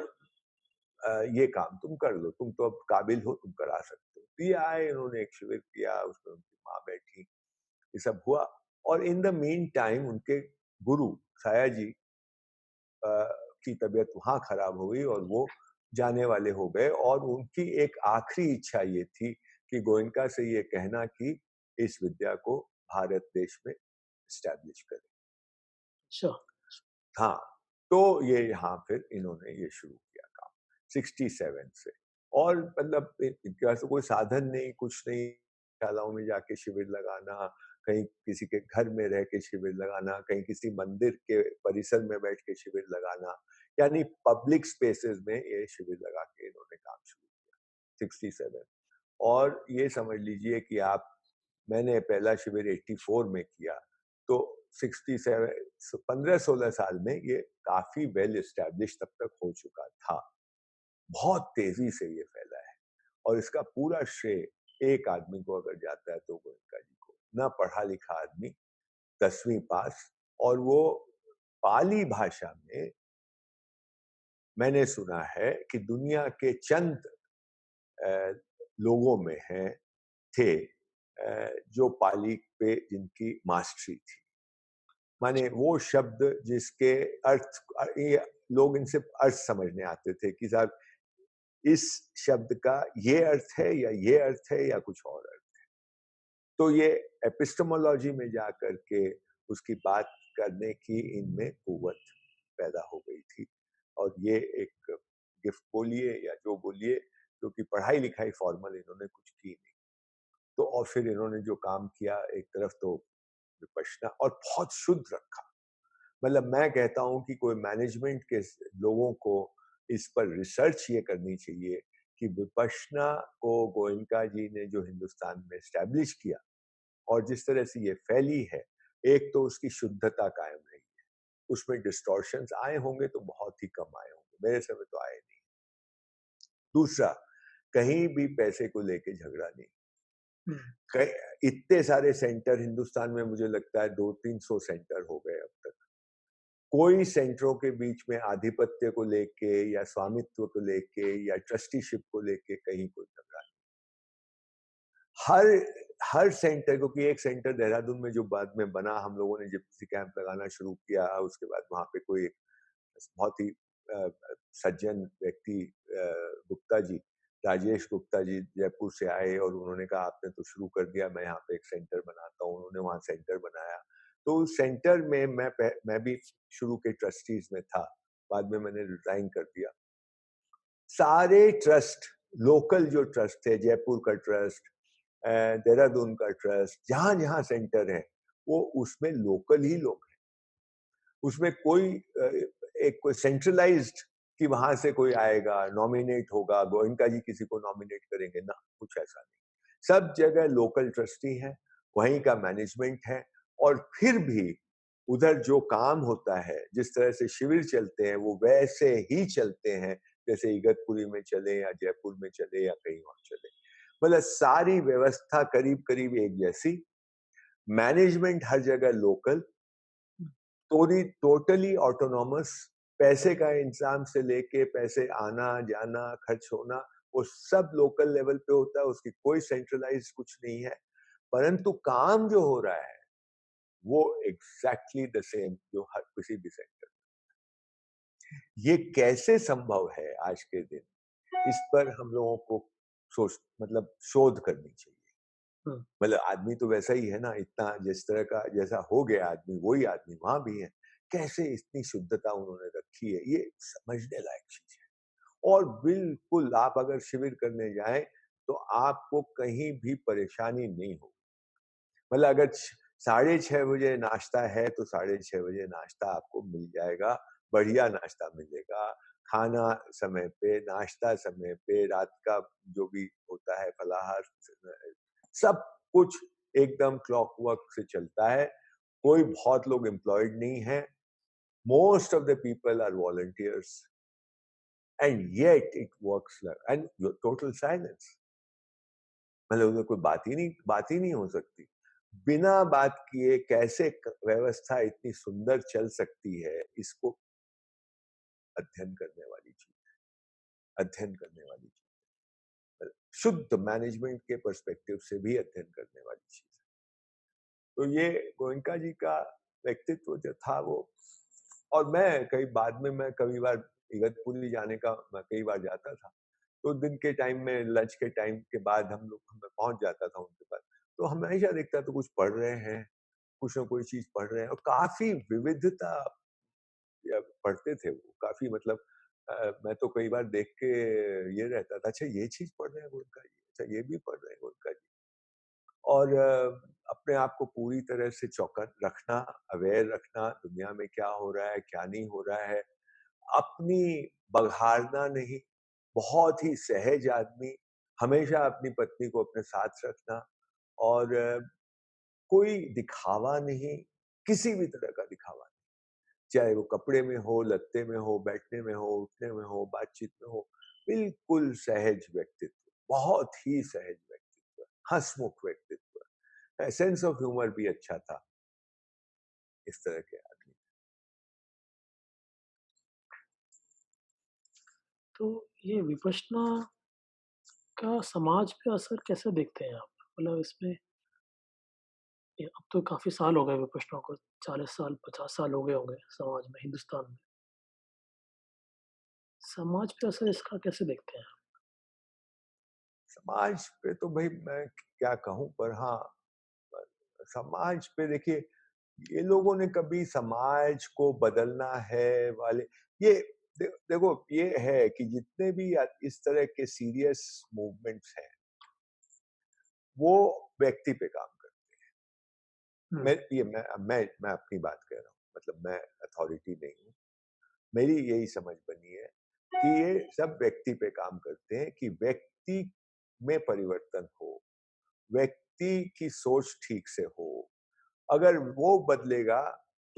Speaker 2: ये काम तुम कर लो, तुम तो अब काबिल हो, तुम करा सकते हो। तो ये आए, इन्होंने एक शिविर किया, उसमें उनकी माँ बैठी, ये सब हुआ। और इन द मीन टाइम उनके गुरु साया जी की तबीयत वहां खराब हो गई और वो जाने वाले हो गए, और उनकी एक आखिरी इच्छा ये थी कि गोयनका से ये कहना कि इस विद्या को भारत देश में एस्टैब्लिश करें।
Speaker 1: अच्छा।
Speaker 2: हाँ, तो ये यहाँ फिर इन्होंने ये शुरू किया काम 67 से। और मतलब इनके पास तो कोई साधन नहीं, कुछ नहीं, शालाओं में जाके शिविर लगाना, कहीं किसी के घर में रह के शिविर लगाना, कहीं किसी मंदिर के परिसर में बैठ के शिविर लगाना, यानी पब्लिक स्पेसेस में ये शिविर लगा के इन्होंने काम शुरू किया 67। और ये समझ लीजिए कि आप, मैंने पहला शिविर 84 में किया, तो 67 15-16 साल में ये काफी वेल एस्टैब्लिश तब तक हो चुका था। बहुत तेजी से ये फैला है, और इसका पूरा श्रेय एक आदमी को अगर जाता है तो गोयनका जी को। ना पढ़ा लिखा आदमी, 10वीं पास, और वो पाली भाषा में मैंने सुना है कि दुनिया के चंद लोगों में हैं, थे, जो पाली पे जिनकी मास्टरी थी। माने वो शब्द जिसके अर्थ, ये लोग इनसे अर्थ समझने आते थे कि साहब इस शब्द का ये अर्थ है या ये अर्थ है या कुछ और अर्थ। तो ये एपिस्टेमोलॉजी में जा करके उसकी बात करने की इनमें कुव्वत पैदा हो गई थी, और ये एक गिफ्ट बोलिए या जो बोलिए, क्योंकि पढ़ाई लिखाई फॉर्मल इन्होंने कुछ की नहीं। तो और फिर इन्होंने जो काम किया, एक तरफ तो विपश्यना, और बहुत शुद्ध रखा। मतलब मैं कहता हूँ कि कोई मैनेजमेंट के लोगों को इस पर रिसर्च ये करनी चाहिए कि विपश्यना को गोयनका जी ने जो हिंदुस्तान में एस्टैब्लिश किया और जिस तरह से ये फैली है, एक तो उसकी शुद्धता कायम रही है, उसमें डिस्टॉर्शंस आए होंगे तो बहुत ही कम आए होंगे, मेरे समय तो आए नहीं। दूसरा, कहीं भी पैसे को लेके झगड़ा नहीं।
Speaker 1: हुँ,
Speaker 2: इतने सारे सेंटर हिंदुस्तान में, मुझे लगता है 200-300 सेंटर हो गए अब तक। कोई सेंटरों के बीच में आधिपत्य को लेके या स्वामित्व को लेके या ट्रस्टीशिप को लेके कहीं कोई झगड़ा नहीं। हर हर सेंटर, क्योंकि एक सेंटर देहरादून में जो बाद में बना, हम लोगों ने जिप्सी कैंप लगाना शुरू किया, उसके बाद वहाँ पे कोई बहुत ही सज्जन व्यक्ति गुप्ता जी, राजेश गुप्ता जी जयपुर से आए और उन्होंने कहा आपने तो शुरू कर दिया, मैं यहाँ पे एक सेंटर बनाता हूँ। उन्होंने वहाँ सेंटर बनाया। तो उस सेंटर में मैं भी शुरू के ट्रस्टीज में था, बाद में मैंने रिजाइन कर दिया। सारे ट्रस्ट, लोकल जो ट्रस्ट थे, जयपुर का ट्रस्ट, देहरादून का ट्रस्ट, जहाँ-जहाँ सेंटर है, वो उसमें लोकल ही लोग हैं। उसमें कोई एक कोई सेंट्रलाइज्ड कि वहां से कोई आएगा, नॉमिनेट होगा, गोयनका जी किसी को नॉमिनेट करेंगे ना, कुछ ऐसा नहीं। सब जगह लोकल ट्रस्टी हैं, वहीं का मैनेजमेंट है, और फिर भी उधर जो काम होता है, जिस तरह से शिविर चलते हैं, वो वैसे ही चलते हैं जैसे इगतपुरी में चले या जयपुर में चले या कहीं और चले। मतलब सारी व्यवस्था करीब करीब एक जैसी, मैनेजमेंट हर जगह लोकल,
Speaker 1: हुँ,
Speaker 2: टोटली ऑटोनॉमस, पैसे का इंतजाम से लेके पैसे आना जाना खर्च होना, वो सब लोकल लेवल पे होता है, उसकी कोई सेंट्रलाइज कुछ नहीं है। परंतु काम जो हो रहा है वो एग्जैक्टली द सेम जो हर किसी भी सेक्टर। ये कैसे संभव है आज के दिन, इस पर हम लोगों को सोच मतलब शोध करनी चाहिए।
Speaker 1: हुँ,
Speaker 2: मतलब आदमी तो वैसा ही है ना, इतना जिस तरह का जैसा हो गया आदमी, वही आदमी वहां भी है। कैसे इतनी शुद्धता उन्होंने रखी है, ये समझने लायक चीज है। और बिल्कुल आप अगर शिविर करने जाएं तो आपको कहीं भी परेशानी नहीं होगी। मतलब अगर 6:30 बजे नाश्ता है तो 6:30 बजे नाश्ता आपको मिल जाएगा, बढ़िया नाश्ता मिलेगा, खाना समय पे, नाश्ता समय पे, रात का जो भी होता है फलाहार, सब कुछ एकदम क्लॉकवर्क से चलता है। कोई बहुत लोग एम्प्लॉयड नहीं है, most of the people are volunteers, and yet it works and total silence. मतलब उधर कोई बात ही नहीं हो सकती। बिना बात किए कैसे व्यवस्था इतनी सुंदर चल सकती है, इसको अध्ययन करने वाली चीज, अध्ययन करने वाली चीज, शुद्ध मैनेजमेंट के पर्सपेक्टिव से भी अध्ययन करने वाली चीज है। तो ये गोयनका जी का व्यक्तित्व जो था वो, और मैं कई बाद में मैं कई बार इगतपुरी जाने का मैं कई बार जाता था, तो दिन के टाइम में लंच के टाइम के बाद मैं पहुंच जाता था उनके पास। तो हमेशा देखता तो कुछ पढ़ रहे हैं, कुछ ना कोई चीज पढ़ रहे हैं, और काफी विविधता या पढ़ते थे वो, काफी मतलब मैं तो कई बार देख के ये रहता था, अच्छा ये चीज पढ़ रहे हैं गोयनका जी, अच्छा ये भी पढ़ रहे हैं गोयनका जी। और अपने आप को पूरी तरह से चौकस रखना, अवेयर रखना, दुनिया में क्या हो रहा है क्या नहीं हो रहा है, अपनी बघाड़ना नहीं, बहुत ही सहज आदमी, हमेशा अपनी पत्नी को अपने साथ रखना, और कोई दिखावा नहीं, किसी भी तरह का दिखावा नहीं, चाहे वो कपड़े में हो, लत्ते में हो, बैठने में हो, उठने में हो, बातचीत में हो, बिल्कुल सहज व्यक्तित्व, बहुत ही सहज व्यक्तित्व, हंसमुख व्यक्तित्व, सेंस ऑफ ह्यूमर भी अच्छा था, इस तरह के आदमी।
Speaker 1: तो ये विपश्यना का समाज पे असर कैसे देखते हैं आप? मतलब इसमें ये अब तो काफ़ी साल हो गए विपश्यना को, 40 साल, 50 साल हो गए होंगे समाज में, हिंदुस्तान में। समाज पे असर इसका कैसे देखते हैं आप?
Speaker 2: समाज पे तो भाई मैं क्या कहूँ, पर हाँ, समाज पे देखिए, ये लोगों ने कभी समाज को बदलना है वाले, ये देखो ये है कि जितने भी इस तरह के सीरियस मूवमेंट्स हैं, वो व्यक्ति पे काम करते हैं।
Speaker 1: हुँ,
Speaker 2: मैं अपनी बात कह रहा हूँ, मतलब मैं अथॉरिटी नहीं हूँ, मेरी यही समझ बनी है कि ये सब व्यक्ति पे काम करते हैं, कि व्यक्ति में परिवर्तन हो, व्यक्ति की सोच ठीक से हो, अगर वो बदलेगा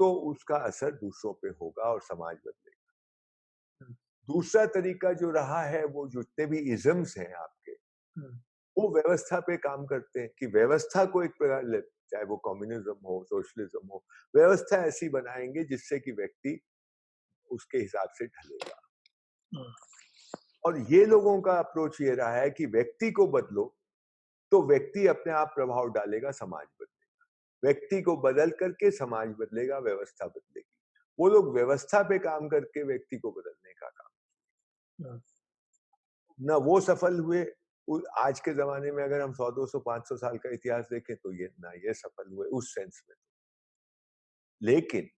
Speaker 2: तो उसका असर दूसरों पे होगा और समाज बदलेगा।
Speaker 1: हुँ,
Speaker 2: दूसरा तरीका जो रहा है, वो जितने भी इज़म्स हैं आपके,
Speaker 1: हुँ,
Speaker 2: वो व्यवस्था पे काम करते हैं कि व्यवस्था को एक प्रकार ले, चाहे वो कम्युनिज्म हो, सोशलिज्म हो, व्यवस्था ऐसी बनाएँगे जिससे कि व्यक्ति उसके हिसाब से ढलेगा।
Speaker 1: हुँ,
Speaker 2: और ये लोगों का अप्रोच ये रहा है कि व्यक्ति को बदलो, तो व्यक्ति अपने आप प्रभाव डालेगा, समाज बदलेगा। व्यक्ति को बदल करके समाज बदलेगा, व्यवस्था बदलेगी। वो लोग व्यवस्था पे काम करके व्यक्ति को बदलने का काम,
Speaker 1: हुँ,
Speaker 2: ना वो सफल हुए। आज के ज़माने में अगर हम 100, 200, 500 साल का इतिहास देखें तो ये ना ये सफल हुए उस सेंस में। लेकिन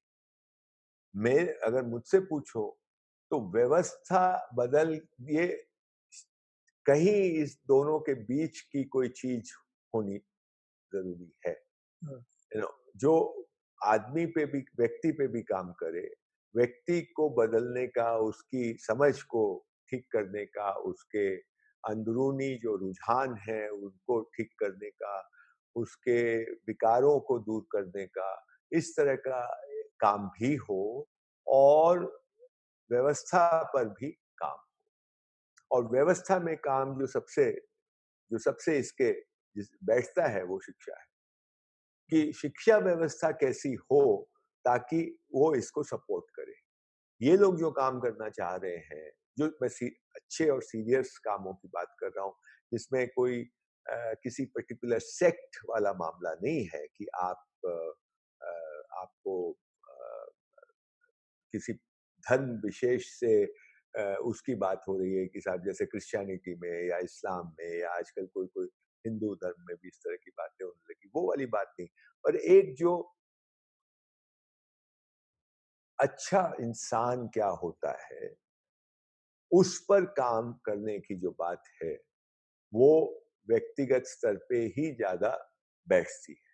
Speaker 2: मैं अगर मुझसे पूछो तो व्यवस्था बदल ये कहीं इस दोनों के बीच की कोई चीज़ होनी ज़रूरी है।
Speaker 1: हुँ,
Speaker 2: यू नो, जो आदमी पे भी, व्यक्ति पे भी काम करे, व्यक्ति को बदलने का, उसकी समझ को ठीक करने का, उसके अंदरूनी जो रुझान है उनको ठीक करने का, उसके विकारों को दूर करने का, इस तरह का काम भी हो, और व्यवस्था पर भी काम। और व्यवस्था में काम जो सबसे इसके बैठता है वो शिक्षा है, कि शिक्षा व्यवस्था कैसी हो ताकि वो इसको सपोर्ट करे। ये लोग जो काम करना चाह रहे हैं, जो मैं अच्छे और सीरियस कामों की बात कर रहा हूँ, जिसमें कोई किसी पर्टिकुलर सेक्ट वाला मामला नहीं है कि आपको किसी धर्म विशेष से उसकी बात हो रही है कि साहब जैसे क्रिश्चियनिटी में या इस्लाम में या आजकल कोई कोई हिंदू धर्म में भी इस तरह की बातें होने लगी, वो वाली बात नहीं। और एक जो अच्छा इंसान क्या होता है, उस पर काम करने की जो बात है, वो व्यक्तिगत स्तर पे ही ज़्यादा बैठती है।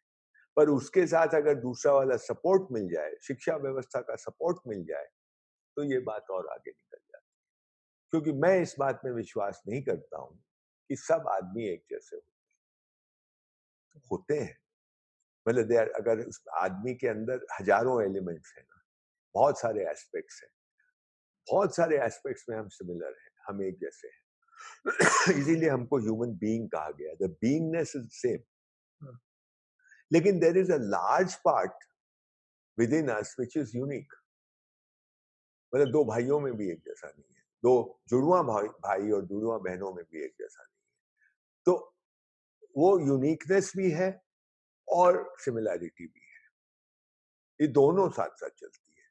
Speaker 2: पर उसके साथ अगर दूसरा वाला सपोर्ट मिल जाए, शिक्षा व्यवस्था का सपोर्ट मिल जाए, तो ये बात और आगे निकल जाती है। क्योंकि मैं इस बात में विश्वास नहीं करता हूँ कि सब आदमी एक जैसे होते हैं। मतलब अगर उस आदमी के अंदर हज़ारों एलिमेंट्स हैं ना, बहुत सारे एस्पेक्ट्स हैं। बहुत सारे एस्पेक्ट्स में हम सिमिलर हैं, हम एक जैसे हैं। इसीलिए हमको ह्यूमन बीइंग कहा गया। The beingness is same.
Speaker 1: हुँ,
Speaker 2: लेकिन there is a large part within us which is इज यूनिक। मतलब दो भाइयों में भी एक जैसा नहीं है, दो जुड़वा भाई भाई और जुड़वा बहनों में भी एक जैसा नहीं है। तो वो यूनिकनेस भी है और सिमिलैरिटी भी है। ये दोनों साथ साथ चलती है।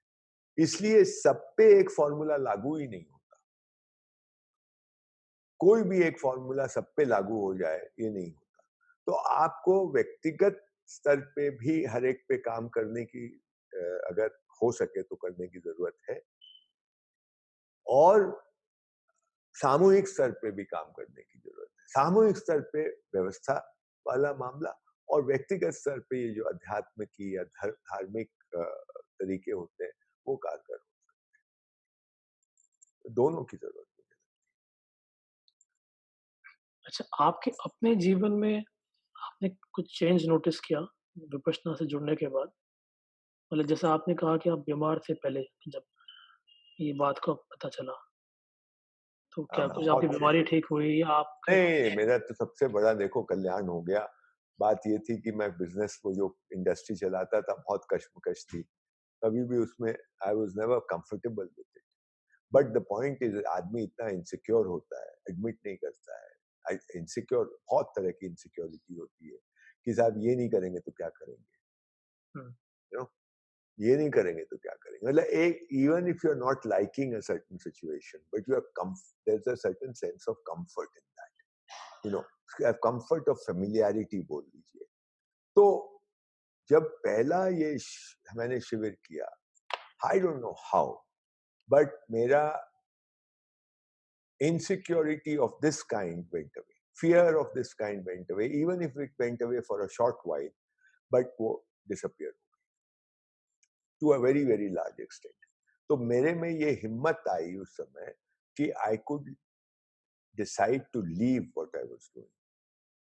Speaker 2: इसलिए सब पे एक फॉर्मूला लागू ही नहीं होता। कोई भी एक फॉर्मूला सब पे लागू हो जाए, ये नहीं होता। तो आपको व्यक्तिगत स्तर पे भी हर एक पे काम करने की, अगर हो सके तो करने की जरूरत है, और सामूहिक स्तर पे भी काम करने की जरूरत है। सामूहिक स्तर पे व्यवस्था वाला मामला, और व्यक्तिगत स्तर पे ये जो अध्यात्म की या धार्मिक तरीके होते हैं, वो कारगर हो। दोनों की जरूरत है।
Speaker 1: अच्छा, आपके अपने जीवन में आपने कुछ चेंज नोटिस किया विपश्यना से जुड़ने के बाद? मतलब जैसा आपने कहा कि आप बीमार थे पहले जब ये बात को पता चला, तो
Speaker 2: हाँ,
Speaker 1: क्या कुछ आपकी
Speaker 2: बहुत चेंज।
Speaker 1: बीमारी ठीक हुई या आपके
Speaker 2: नहीं, मेरा तो सबसे बड़ा देखो कल्याण हो गया। बात ये थी कि मैं बिज़नेस को, जो इंडस्ट्री चलाता था, बहुत कश्मकश थी। कभी भी उसमें I was never comfortable with it. But the point is, आदमी इतना इनसिक्योर होता है, एडमिट नहीं करता है। इनसिक्योर, बहुत तरह की इनसिक्योरिटी होती है कि साहब ये नहीं करेंगे तो क्या करेंगे?
Speaker 1: हुँ,
Speaker 2: यू नो, ये नहीं करेंगे तो क्या करेंगे? मतलब एक, even if you are not liking a certain situation, but you are there is a certain sense of comfort in that. You know, comfort of familiarity बोल लीजिए। तो जब पहला मैंने शिविर किया, I don't know how, but मेरा insecurity of this kind went away, fear of this kind went away, even if it went away for a short while, but वो disappeared to a very very large extent. तो मेरे में ये हिम्मत आई उस समय कि I could decide to leave what I was doing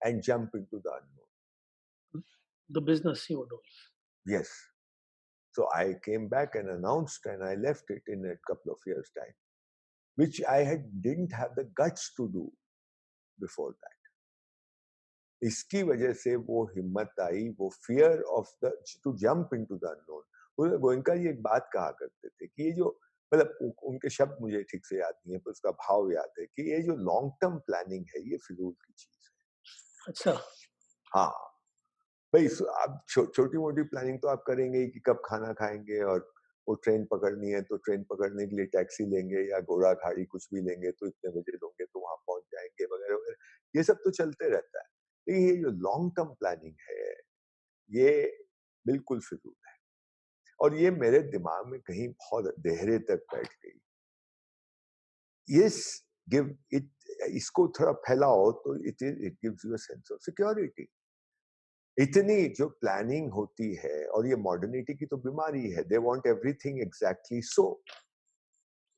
Speaker 2: and jump into the unknown.
Speaker 1: the business you were doing.
Speaker 2: Yes. So I came back and announced, and I left it in a couple of years' time, which didn't have the guts to do before that. इसकी वजह से वो हिम्मत आई, वो fear of the to jump into the unknown. Goenka ji एक बात कहा करते थे कि ये जो मतलब उनके शब्द मुझे ठीक से याद नहीं है, पर उसका भाव याद है कि ये जो लॉन्ग टर्म प्लानिंग है, ये फिजूल की चीज है।
Speaker 1: अच्छा।
Speaker 2: हाँ, भाई आप छोटी मोटी प्लानिंग तो आप करेंगे ही कि कब खाना खाएंगे, और वो ट्रेन पकड़नी है तो ट्रेन पकड़ने के लिए टैक्सी लेंगे या घोड़ा गाड़ी कुछ भी लेंगे तो इतने बजे लोगे तो वहां पहुंच जाएंगे वगैरह वगैरह, ये सब तो चलते रहता है। लेकिन ये जो लॉन्ग टर्म प्लानिंग है, ये बिल्कुल फिजूल है, और ये मेरे दिमाग में कहीं बहुत गहरे तक बैठ गई। यस, गिव इट, इसको थोड़ा फैलाओ तो it gives you a sense of security. इतनी जो प्लानिंग होती है, और ये मॉडर्निटी की तो बीमारी है, they want everything exactly so,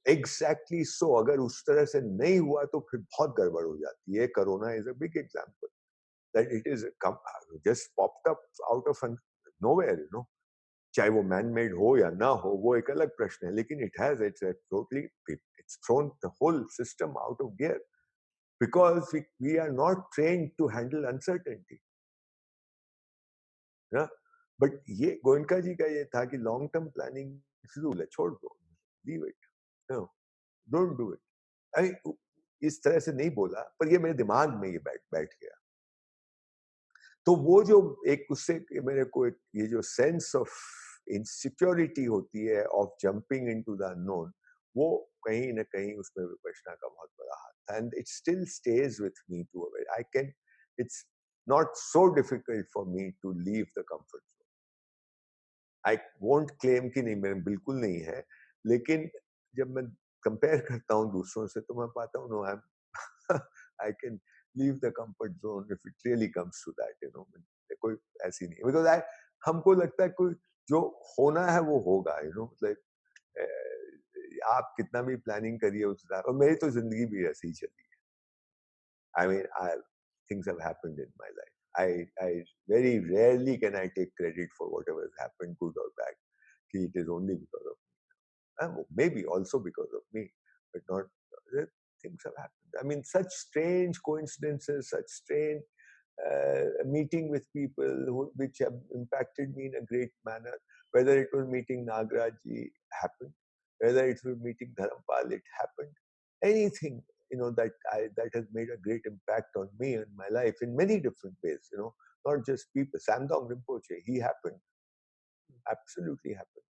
Speaker 2: exactly so. अगर उस तरह से नहीं हुआ तो फिर बहुत गड़बड़ हो जाती है। Corona is a big example that it is just popped up out of nowhere, you know. चाहे वो मैन मेड हो या ना हो, वो एक अलग प्रश्न है, लेकिन it's totally, it's thrown the whole system out of gear because we are not trained to handle uncertainty ना। बट ये गोयनका जी का ये था कि लॉन्ग टर्म प्लानिंग फिजूल है, छोड़ दो, leave it, no, don't do it. इस तरह से नहीं बोला, पर ये मेरे दिमाग में ये बैठ बैठ गया। तो वो जो एक उससे मेरे को एक ये जो सेंस ऑफ इनसिक्योरिटी होती है of jumping into the unknown, वो कहीं ना कहीं उसमें विपश्यना का बहुत बड़ा हाथ था, and it still stays with me too I can, it's not so difficult for me to leave the comfort zone. I won't claim कि नहीं, मेरे बिल्कुल नहीं है, लेकिन जब मैं कंपेयर करता हूँ दूसरों से तो मैं पाता हूँ no, I I can leave the comfort zone if it really comes to that, you know. कोई ऐसी नहीं, बिकॉज आई, हमको लगता है कोई जो होना है वो होगा, यू नो, मतलब आप कितना भी प्लानिंग करिए उस तरह, और मेरी तो जिंदगी भी ऐसी ही चली है। I mean I, things have happened in my life. I very rarely can I take credit for whatever has happened, good or bad. It is only because of maybe also because of me, but not things have happened. I mean, such strange coincidences, such strange meeting with people which have impacted me in a great manner. Whether it was meeting Nagraj ji, happened, whether it was meeting Dharampal, it happened. Anything, you know, that has made a great impact on me and my life in many different ways. You know, not just people. Samdong Rinpoche, he happened, absolutely happened.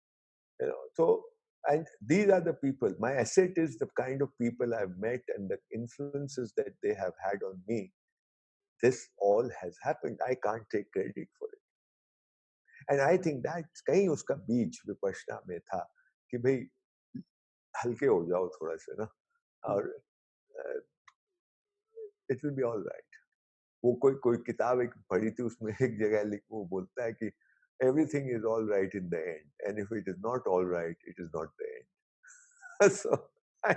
Speaker 2: You know, so, and these are the people. My asset is the kind of people I've met and the influences that they have had on me. This all has happened. I can't take credit for it. And I think that कहीं उसका बीज विपश्यना में था कि भाई हल्के हो जाओ थोड़ा सा ना, और it will be all right. वो कोई कोई किताब एक पढ़ी थी, उसमें एक जगह लिख वो बोलता है कि everything is all right in the end, and if it is not all right, it is not the end. So I,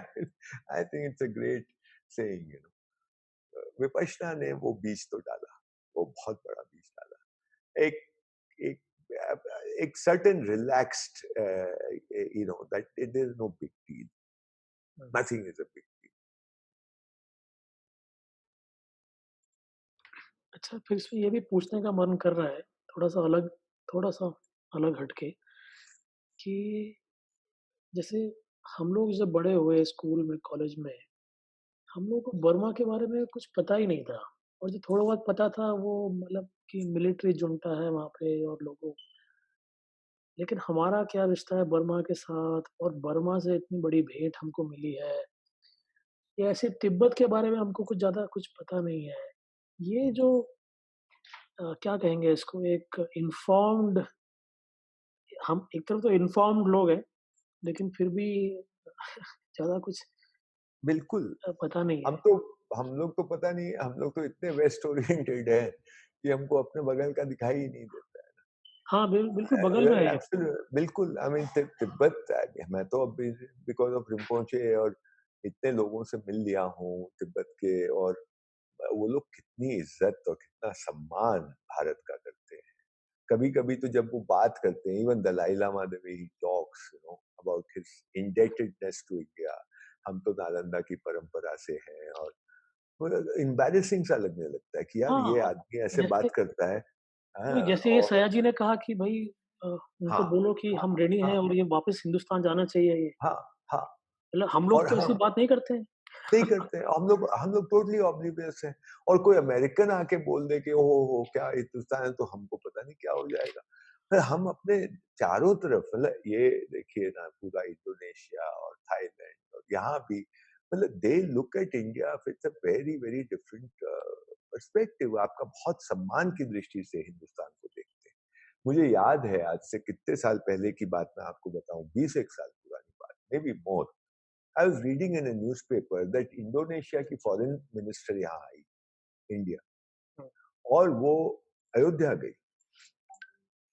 Speaker 2: I think it's a great saying, you know. Vipassana ने वो बीज तो डाला, वो बहुत बड़ा बीज डाला, एक एक एक certain relaxed, you know, that there is no big deal, nothing is a big deal.
Speaker 1: अच्छा, फिर इसमें ये भी पूछने का मन कर रहा है, थोड़ा-सा अलग हटके, कि जैसे हम लोग जब बड़े हुए स्कूल में, कॉलेज में, हम लोग को बर्मा के बारे में कुछ पता ही नहीं था, और जो थोड़ा बहुत पता था वो मतलब कि मिलिट्री जुंटा है वहाँ पे और लोगों, लेकिन हमारा क्या रिश्ता है बर्मा के साथ, और बर्मा से इतनी बड़ी भेंट हमको मिली है। ये ऐसे तिब्बत के बारे में हमको कुछ ज़्यादा कुछ पता नहीं है। ये जो क्या कहेंगे इसको, एक इन्फॉर्म्ड, हम एक तरफ तो इन्फॉर्म्ड लोग हैं, लेकिन फिर भी ज़्यादा कुछ
Speaker 2: बिल्कुल,
Speaker 1: पता नहीं
Speaker 2: हम
Speaker 1: है।
Speaker 2: तो हम लोग तो पता नहीं, हम लोग तो इतने वेस्ट ओरिएंटेड हैं कि हमको अपने बगल का दिखाई ही नहीं देता
Speaker 1: हाँ, बिल्कुल बगल में
Speaker 2: है।
Speaker 1: है ये।
Speaker 2: बिल्कुल, आई मीन तिब्बत, मैं तो अभी बिकॉज ऑफ रिम्पोचे और इतने लोगों से मिल लिया हूँ तिब्बत के, और वो लोग कितनी इज्जत और कितना सम्मान भारत का करते हैं। कभी-कभी तो जब वो बात करते हैं, even Dalai Lama the way he talks about his indebtedness to India, हम तो नालंदा की परंपरा से हैं, और मतलब एम्बैरेसिंग सा लगने लगता है कि यार
Speaker 1: हाँ,
Speaker 2: ये
Speaker 1: हाँ।
Speaker 2: आदमी ऐसे
Speaker 1: जैसे
Speaker 2: बात करता है।
Speaker 1: नहीं,
Speaker 2: हाँ,
Speaker 1: जैसे ये
Speaker 2: और
Speaker 1: सयाजी ने कहा कि भई उनको
Speaker 2: हाँ,
Speaker 1: बोलो कि
Speaker 2: हाँ,
Speaker 1: हम रेडी हैं
Speaker 2: हाँ,
Speaker 1: और ये वापस हिंदुस्तान जाना चाहिए ये।
Speaker 2: हाँ, हाँ,
Speaker 1: मतलब हम लोग
Speaker 2: और
Speaker 1: तो ऐसी
Speaker 2: हम
Speaker 1: बात नहीं करते हैं।
Speaker 2: नहीं करते हैं। हम लोग टोटली ऑब्लिवियस हैं, और कोई अमेरिकन आके बोल दे कि ओहो हो क्या हिंदुस्तान है, तो हमको पता नहीं क्या हो जाएगा। पर हम अपने चारों तरफ, मतलब ये देखिए ना, पूरा इंडोनेशिया और थाईलैंड और यहाँ भी, मतलब they look at India with a very very different perspective. आपका बहुत सम्मान की दृष्टि से हिंदुस्तान को देखते हैं। मुझे याद है, आज से कितने साल पहले की बात मैं आपको बताऊं, 20 एक साल पुरानी बात, may be more. I was reading in a newspaper that Indonesia की फॉरेन मिनिस्टर यहाँ आई इंडिया,
Speaker 1: हुँ,
Speaker 2: और वो अयोध्या गई।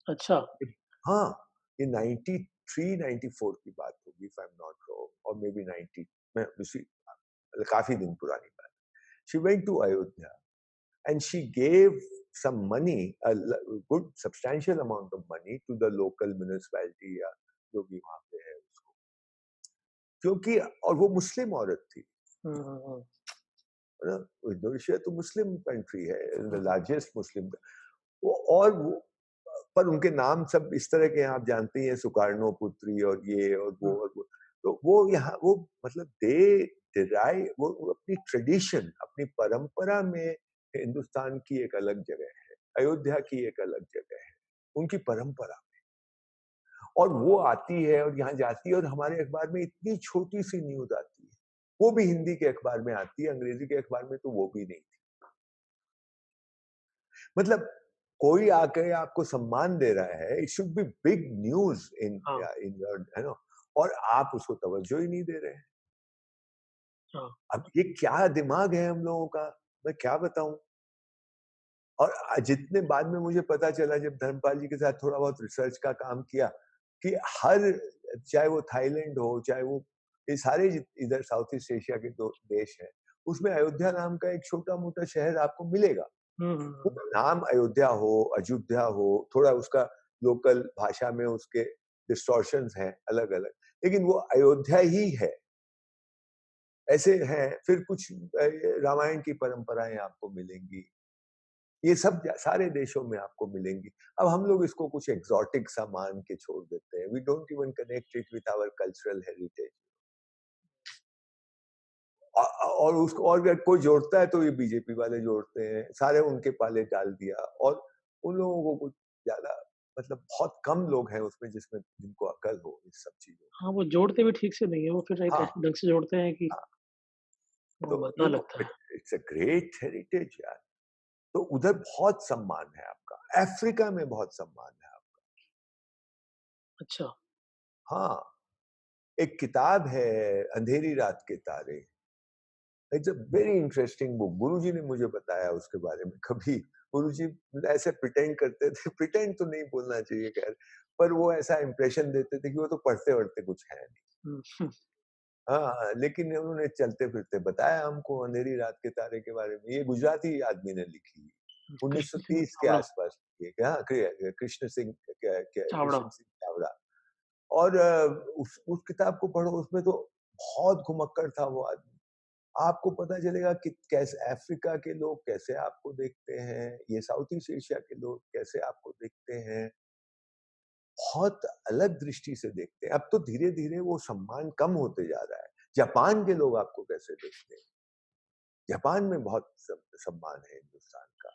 Speaker 1: अच्छा।
Speaker 2: हाँ, ये 93 94 की बात होगी, if I am not wrong, और मे बी 90, मैं उसी, काफी दिन पुरानी बात। She went to Ayodhya and she gave some money, good substantial amount of money to the local municipality, या जो भी वहाँ पे है उसको, क्योंकि, और वो मुस्लिम औरत थी।
Speaker 1: हुँ, हुँ, हुँ।
Speaker 2: है ना? इंडोनेशिया तो मुस्लिम कंट्री है,
Speaker 1: हुँ,
Speaker 2: द
Speaker 1: हुँ,
Speaker 2: लार्जेस्ट मुस्लिम, वो, और वो, पर उनके नाम सब इस तरह के हैं, आप जानते ही हैं, सुकार्नो पुत्री और ये और वो
Speaker 1: हुँ,
Speaker 2: और वो। तो वो यहाँ वो, मतलब दे डिराइव, वो अपनी ट्रेडिशन, अपनी परंपरा में हिंदुस्तान की एक अलग जगह है, अयोध्या की एक अलग जगह है, उनकी परंपरा। और वो आती है और यहाँ जाती है, और हमारे अखबार में इतनी छोटी सी न्यूज़ आती है, वो भी हिंदी के अखबार में आती है, अंग्रेजी के अखबार में तो वो भी नहीं। मतलब कोई आके आपको सम्मान दे रहा है, it should be big news इन
Speaker 1: हाँ,
Speaker 2: इन योर, है ना? और आप उसको तवज्जो ही नहीं दे रहे हैं।
Speaker 1: हाँ।
Speaker 2: अब ये क्या दिमाग है हम लोगों का, मैं क्या बताऊँ? और जितने बाद में मुझे पता चला, जब धर्मपाल जी के साथ थोड़ा बहुत रिसर्च का काम किया, कि हर, चाहे वो थाईलैंड हो, चाहे वो ये सारे इधर साउथ ईस्ट एशिया के दो देश हैं, उसमें अयोध्या नाम का एक छोटा-मोटा शहर आपको मिलेगा।
Speaker 1: हुँ, हुँ,
Speaker 2: वो
Speaker 1: हुँ।
Speaker 2: नाम अयोध्या हो, अयोध्या हो, थोड़ा उसका लोकल भाषा में उसके डिस्टॉर्शंस हैं अलग-अलग, लेकिन वो अयोध्या ही है। ऐसे हैं, फिर कुछ रामायण की परंपराएँ आपको मिलेंगी। ये सब सारे देशों में आपको मिलेंगी। अब हम लोग इसको कुछ एक्सोटिक सा मान के छोड़ देते हैं। We don't even connect it with our cultural heritage. और उसको, और अगर कोई जोड़ता है तो ये बीजेपी वाले जोड़ते हैं, सारे उनके पाले डाल दिया, और उन लोगों को कुछ ज्यादा, मतलब बहुत कम लोग हैं उसमें जिसमें जिनको अकल हो इस सब चीजों की।
Speaker 1: हाँ, वो जोड़ते भी ठीक से नहीं है, वो फिर एक
Speaker 2: हाँ,
Speaker 1: ऐसे ढंग से जोड़ते हैं कि
Speaker 2: हाँ, तो
Speaker 1: वो बुरा लगता है।
Speaker 2: इट्स अ ग्रेट हेरिटेज यार। तो उधर बहुत सम्मान है आपका, अफ्रीका में बहुत सम्मान है आपका।
Speaker 1: अच्छा,
Speaker 2: हाँ, एक किताब है, अंधेरी रात के तारे। It's a very interesting book. गुरुजी ने मुझे बताया उसके बारे में कभी। गुरुजी ऐसे प्रिटेंड करते थे, प्रिटेंड तो नहीं बोलना चाहिए खैर, पर वो ऐसा इंप्रेशन देते थे कि वो तो पढ़ते-वढ़ते कुछ है नहीं।
Speaker 1: हुँ, हुँ,
Speaker 2: हाँ, हाँ, लेकिन उन्होंने चलते-फिरते बताया हमको अंधेरी रात के तारे के बारे में। ये गुजराती आदमी ने लिखी,
Speaker 1: कृष्ण सिंह
Speaker 2: 1930 के
Speaker 1: छाबड़ा
Speaker 2: आसपास की है। हाँ, कृष्ण सिंह, क्या
Speaker 1: छाबड़ा।
Speaker 2: कृष्ण सिंह चावड़ा। और उस किताब को पढ़ो, उसमें तो बहुत घुमक्कड़ था वो आदमी। आपको पता चलेगा कि कैसे अफ्रीका के लोग कैसे आपको देखते हैं, ये साउथ ईस्ट एशिया के लोग कैसे आपको देखते हैं, बहुत अलग दृष्टि से देखते हैं। अब तो धीरे-धीरे वो सम्मान कम होते जा रहा है। जापान के लोग आपको कैसे देखते हैं? जापान में बहुत सम्मान है हिंदुस्तान का,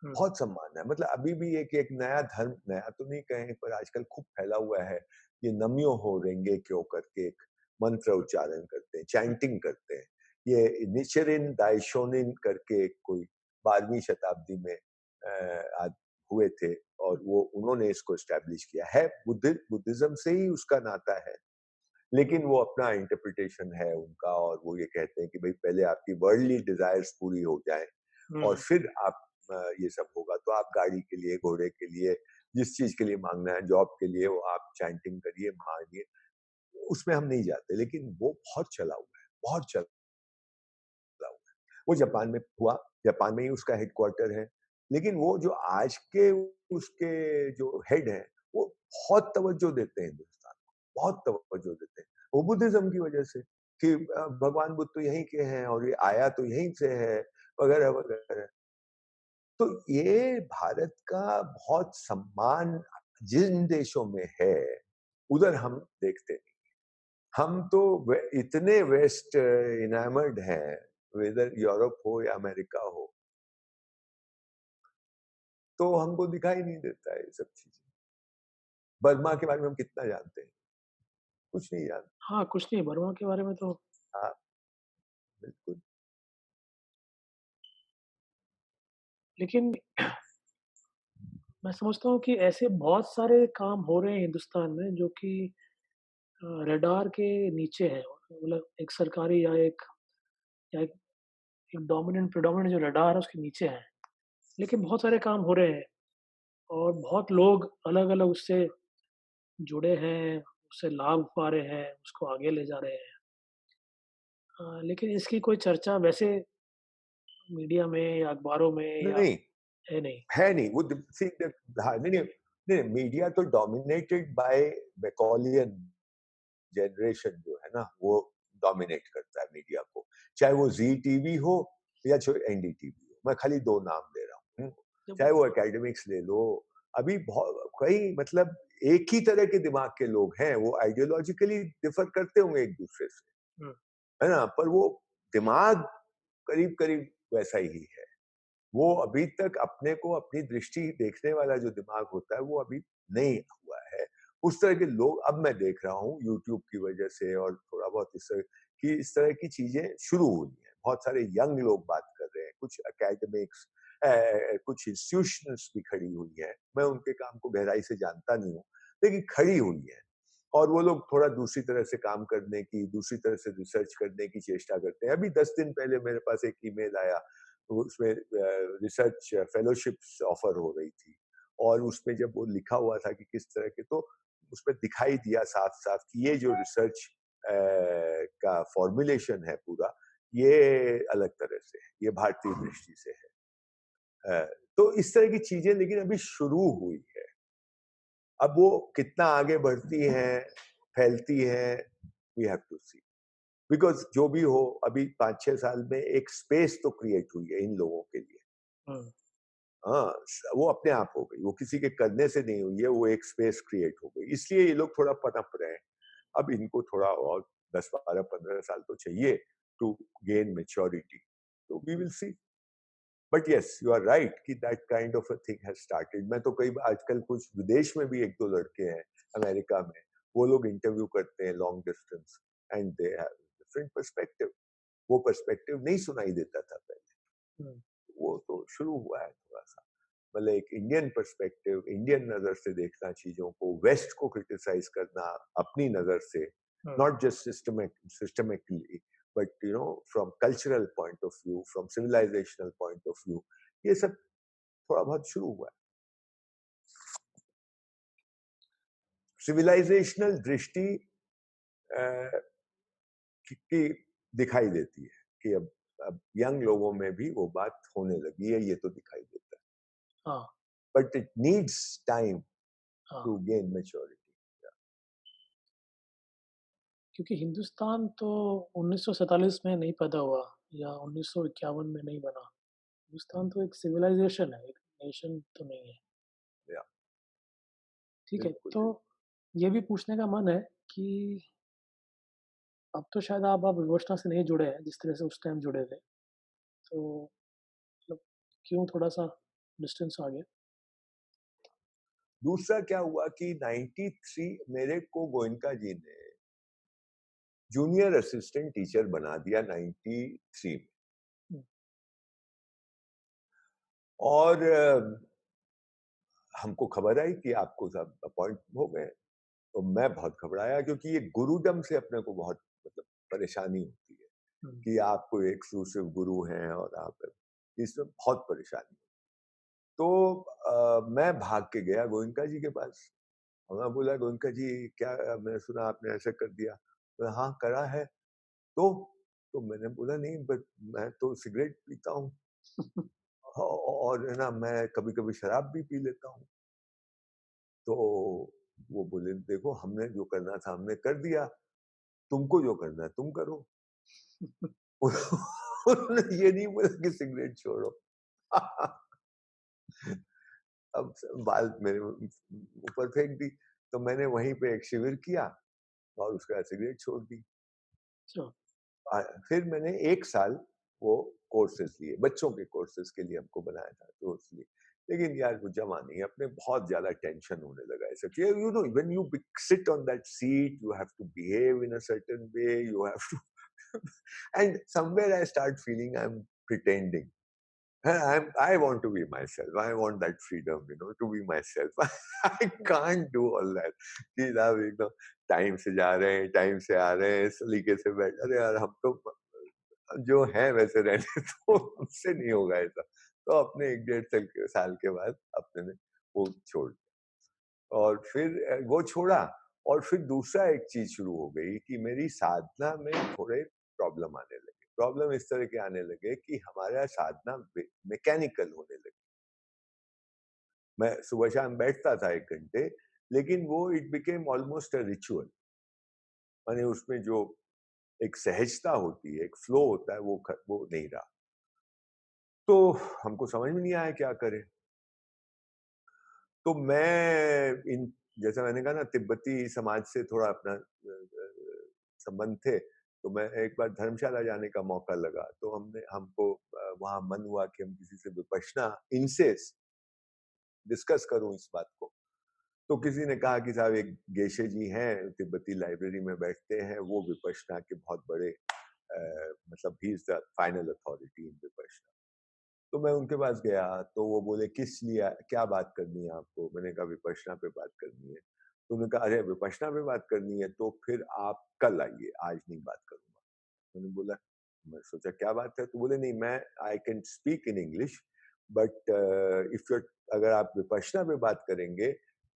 Speaker 1: हुँ,
Speaker 2: बहुत सम्मान है। मतलब अभी भी एक एक नया धर्म, नया तो नहीं कहें, पर आजकल खूब फैला हुआ है। ये नम्यो हो रेंगे क्यों करके एक मंत्र
Speaker 1: हुँ,
Speaker 2: उच्चारण करते हैं,
Speaker 1: हुँ,
Speaker 2: चैंटिंग करते हैं। ये निचिरिन दाइशोनिन करके कोई 12वीं शताब्दी में आज हुए थे, और
Speaker 1: हुँ,
Speaker 2: वो उन्होंने इसको एस्टैब्लिश किया है। बुद्धिज्म से ही उसका नाता है, लेकिन वो अपना इंटरप्रिटेशन है उनका, और वो ये कहते हैं कि भाई पहले आपकी वर्ल्डली डिजायर्स पूरी हो जाएं, और
Speaker 1: हुँ,
Speaker 2: फिर आप ये सब होगा, तो आप गाड़ी के लिए, घोड़े के लिए, जिस चीज के लिए मांगना है, जॉब के लिए, वो आप चैंटिंग करिए, मांगिए। उसमें हम नहीं जाते, लेकिन वो बहुत चला हुआ है, बहुत चला हुआ है। वो जापान में हुआ, जापान में ही उसका हेडक्वार्टर है। लेकिन वो जो आज के उसके जो हेड हैं, वो बहुत तवज्जो देते हैं हिंदुस्तान को, बहुत तवज्जो देते हैं। वो बुद्धिज़्म की वजह से कि भगवान बुद्ध तो यहीं के हैं और ये आया तो यहीं से है, वगैरह-वगैरह। तो ये भारत का बहुत सम्मान जिन देशों में है, उधर हम देखते नहीं। हम तो इतने वेस्ट इनामर्ड हैं, वेदर यूरोप हो या अमेरिका हो, तो हमको दिखाई नहीं देता है ये सब चीजें। बर्मा के बारे में हम कितना जानते हैं? कुछ नहीं जानते।
Speaker 1: हाँ, कुछ नहीं, बर्मा के बारे में तो
Speaker 2: हाँ, बिल्कुल।
Speaker 1: लेकिन मैं समझता हूँ कि ऐसे बहुत सारे काम हो रहे हैं हिंदुस्तान में जो कि रडार के नीचे हैं। मतलब एक सरकारी या एक डोमिनेंट प्रेडोमिनेंट जो रडार है उसके नीचे है। लेकिन बहुत सारे काम हो रहे हैं और बहुत लोग अलग-अलग उससे जुड़े हैं, उससे लाभ उठा रहे हैं, उसको आगे ले जा रहे हैं। लेकिन इसकी कोई चर्चा वैसे मीडिया में या अखबारों में या
Speaker 2: नहीं,
Speaker 1: है नहीं।
Speaker 2: है नहीं। वो सी हाँ, नहीं, मीडिया तो डोमिनेटेड बाय मैकॉलियन जनरेशन जो है ना, वो डोमिनेट करता है मीडिया को। चाहे वो ज़ी टीवी हो या चाहे एनडीटीवी हो। मैं खाली 2 नाम ले रहा हूँ।
Speaker 1: जब
Speaker 2: चाहे वो एकेडमिक्स ले लो, अभी बहुत कई मतलब एक ही तरह के दिमाग के लोग हैं, वो आइडियोलॉजिकली डिफर करते होंगे एक-दूसरे से,
Speaker 1: हुँ,
Speaker 2: है ना? पर वो दिमाग करीब-करीब वैसा ही है। वो अभी तक अपने को अपनी दृष्टि देखने वाला जो दिमाग होता है, वो अभी नहीं हुआ है। उस तरह के लोग अब मैं देख रहा हूँ यूट्यूब की वजह से और थोड़ा बहुत इस तरह की चीज़ें शुरू हुई हैं। बहुत सारे यंग लोग बात कर रहे हैं, कुछ एकेडमिक्स कुछ इंस्टीट्यूशंस भी खड़ी हुई हैं। मैं उनके काम को गहराई से जानता नहीं हूँ, लेकिन खड़ी हुई हैं। और वो लोग थोड़ा दूसरी तरह से काम करने की, दूसरी तरह से रिसर्च करने की चेष्टा करते हैं। अभी 10 दिन पहले मेरे पास एक ईमेल आया, तो उसमें रिसर्च फेलोशिप्स ऑफर हो रही थी और उसमें जब वो लिखा हुआ था कि किस तरह के, तो उसमें दिखाई दिया साफ-साफ कि ये जो रिसर्च का फॉर्मुलेशन है पूरा, ये अलग तरह से है, ये भारतीय दृष्टि से है। अ, तो इस तरह की चीज़ें लेकिन अभी शुरू हुई है। अब वो कितना आगे बढ़ती हैं, फैलती हैं, we have to see. Because जो भी हो, अभी 5-6 साल में एक स्पेस तो क्रिएट हुई है इन लोगों के लिए।
Speaker 1: हुँ,
Speaker 2: हाँ, वो अपने आप हो गई, वो किसी के करने से नहीं हुई है, वो एक स्पेस क्रिएट हो गई। इसलिए ये लोग थोड़ा पनप रहे हैं। अब इनको थोड़ा और 10, 12, 15 साल तो चाहिए टू गेन मैच्योरिटी। तो we will see. But yes, you are right कि that kind of a thing has started. मैं तो कई बार आजकल कुछ विदेश में भी 1-2 लड़के हैं, अमेरिका में, वो लोग इंटरव्यू करते हैं long distance and they have different perspective. वो पर्सपेक्टिव नहीं सुनाई देता था पहले।
Speaker 1: हुँ,
Speaker 2: वो तो शुरू हुआ है थोड़ा-सा। मतलब एक इंडियन पर्सपेक्टिव, इंडियन नज़र से देखना चीज़ों को, वेस्ट को क्रिटिसाइज़ करना अपनी नज़र से,
Speaker 1: हुँ।
Speaker 2: Not just systematically, but you know from cultural point of view, from civilizational point of view, ये सब थोड़ा बहुत शुरू हुआ है। सिविलाइजेशनल दृष्टि अ, की दिखाई देती है कि अब यंग लोगों में भी वो बात होने लगी है, ये तो दिखाई देता है।
Speaker 1: हाँ,
Speaker 2: बट इट नीड्स टाइम
Speaker 1: हाँ।
Speaker 2: To gain maturity.
Speaker 1: क्योंकि हिंदुस्तान तो 1947 में नहीं पैदा हुआ या 1951 में नहीं बना। हिंदुस्तान तो एक सिविलाइज़ेशन है, एक नेशन तो नहीं है।
Speaker 2: या
Speaker 1: ठीक है,
Speaker 2: बिल्कुल,
Speaker 1: तो
Speaker 2: बिल्कुल।
Speaker 1: ये भी पूछने का मन है कि अब तो शायद आप विवशता से नहीं जुड़े हैं, जिस तरह से उस टाइम जुड़े थे। तो मतलब क्यों थोड़ा-सा डिस्टेंस आ गया?
Speaker 2: दूसरा क्या हुआ कि 93 मेरे को गोयनका जी ने जूनियर असिस्टेंट टीचर बना दिया 93 में।
Speaker 1: हुँ,
Speaker 2: और हमको खबर आई कि आपको सब अपॉइंट हो गए। तो मैं बहुत घबराया क्योंकि ये गुरुडम से अपने को बहुत मतलब परेशानी होती है
Speaker 1: हुँ,
Speaker 2: कि आपको एक्सक्लूसिव गुरु हैं और आप इसमें बहुत परेशानी। तो मैं भाग के गया गोयनका जी के पास। और मैं बोला, गोयनका जी क्या मैंने सुना आपने ऐसा कर दिया? बोला हाँ, करा है। तो? तो मैंने बोला नहीं बट मैं तो सिगरेट पीता हूँ। और है ना, मैं कभी-कभी शराब भी पी लेता हूँ। तो वो बोले, देखो हमने जो करना था हमने कर दिया, तुमको जो करना है तुम करो। उन्होंने ये नहीं बोला कि सिगरेट छोड़ो। अब बाल मेरे ऊपर फेंक दी, तो मैंने वहीं पे एक शिविर किया और उसके बाद सिगरेट छोड़ दी।
Speaker 1: अच्छा,
Speaker 2: फिर मैंने 1 साल वो कोर्सेज़ लिए, बच्चों के कोर्सेज़ के लिए हमको बनाया था, तो इसलिए। लेकिन यार वो जमा नहीं है, अपने बहुत ज़्यादा टेंशन होने लगा ऐसा कि you know when you sit on that seat, you have to behave in a certain way, you have to and somewhere I start feeling I am pretending. I want to be myself. I want that freedom, you know, to be myself. I can't do all that. कि साहब एकदम time से जा रहे हैं, time से आ रहे हैं, इस तरीके से बैठ, अरे यार हम तो जो हैं वैसे रहने तो हमसे नहीं होगा ऐसा। तो अपने 1 डेढ़ साल के बाद अपने ने वो छोड़ दिया। और फिर वो छोड़ा और फिर दूसरा एक चीज़ शुरू हो गई कि मेरी साधना में थोड़े प्रॉब्लम आने लगे। प्रॉब्लम इस तरह के आने लगे कि हमारा साधना मैकेनिकल होने लगी। मैं सुबह-शाम बैठता था 1 घंटे, लेकिन वो it became almost a ritual. माने उसमें जो एक सहजता होती है, एक फ्लो होता है, वो नहीं रहा। तो हमको समझ में नहीं आया क्या करें? तो मैं इन जैसा मैंने कहा ना, तिब्बती समाज से थोड़ा अपना संबंध थे, तो मैं एक बार धर्मशाला जाने का मौका लगा, तो हमको वहाँ मन हुआ कि हम किसी से विपश्यना इनसे डिस्कस करूँ इस बात को। तो किसी ने कहा कि साहब एक गेशे जी हैं, तिब्बती लाइब्रेरी में बैठते हैं, वो विपश्यना के बहुत बड़े मतलब he is the final authority in Vipassana. तो मैं उनके पास गया, तो वो बोले, किस लिए, क्या बात करनी है आपको? मैंने कहा विपश्यना पे बात करनी है। तो उन्होंने कहा, अरे विपश्यना पे बात करनी है तो फिर आप कल आइए, आज नहीं बात करूँगा। मैंने बोला, मैं सोचा क्या बात है? तो बोले, नहीं मैं I can speak in English but if you अगर आप विपश्यना पे बात करेंगे,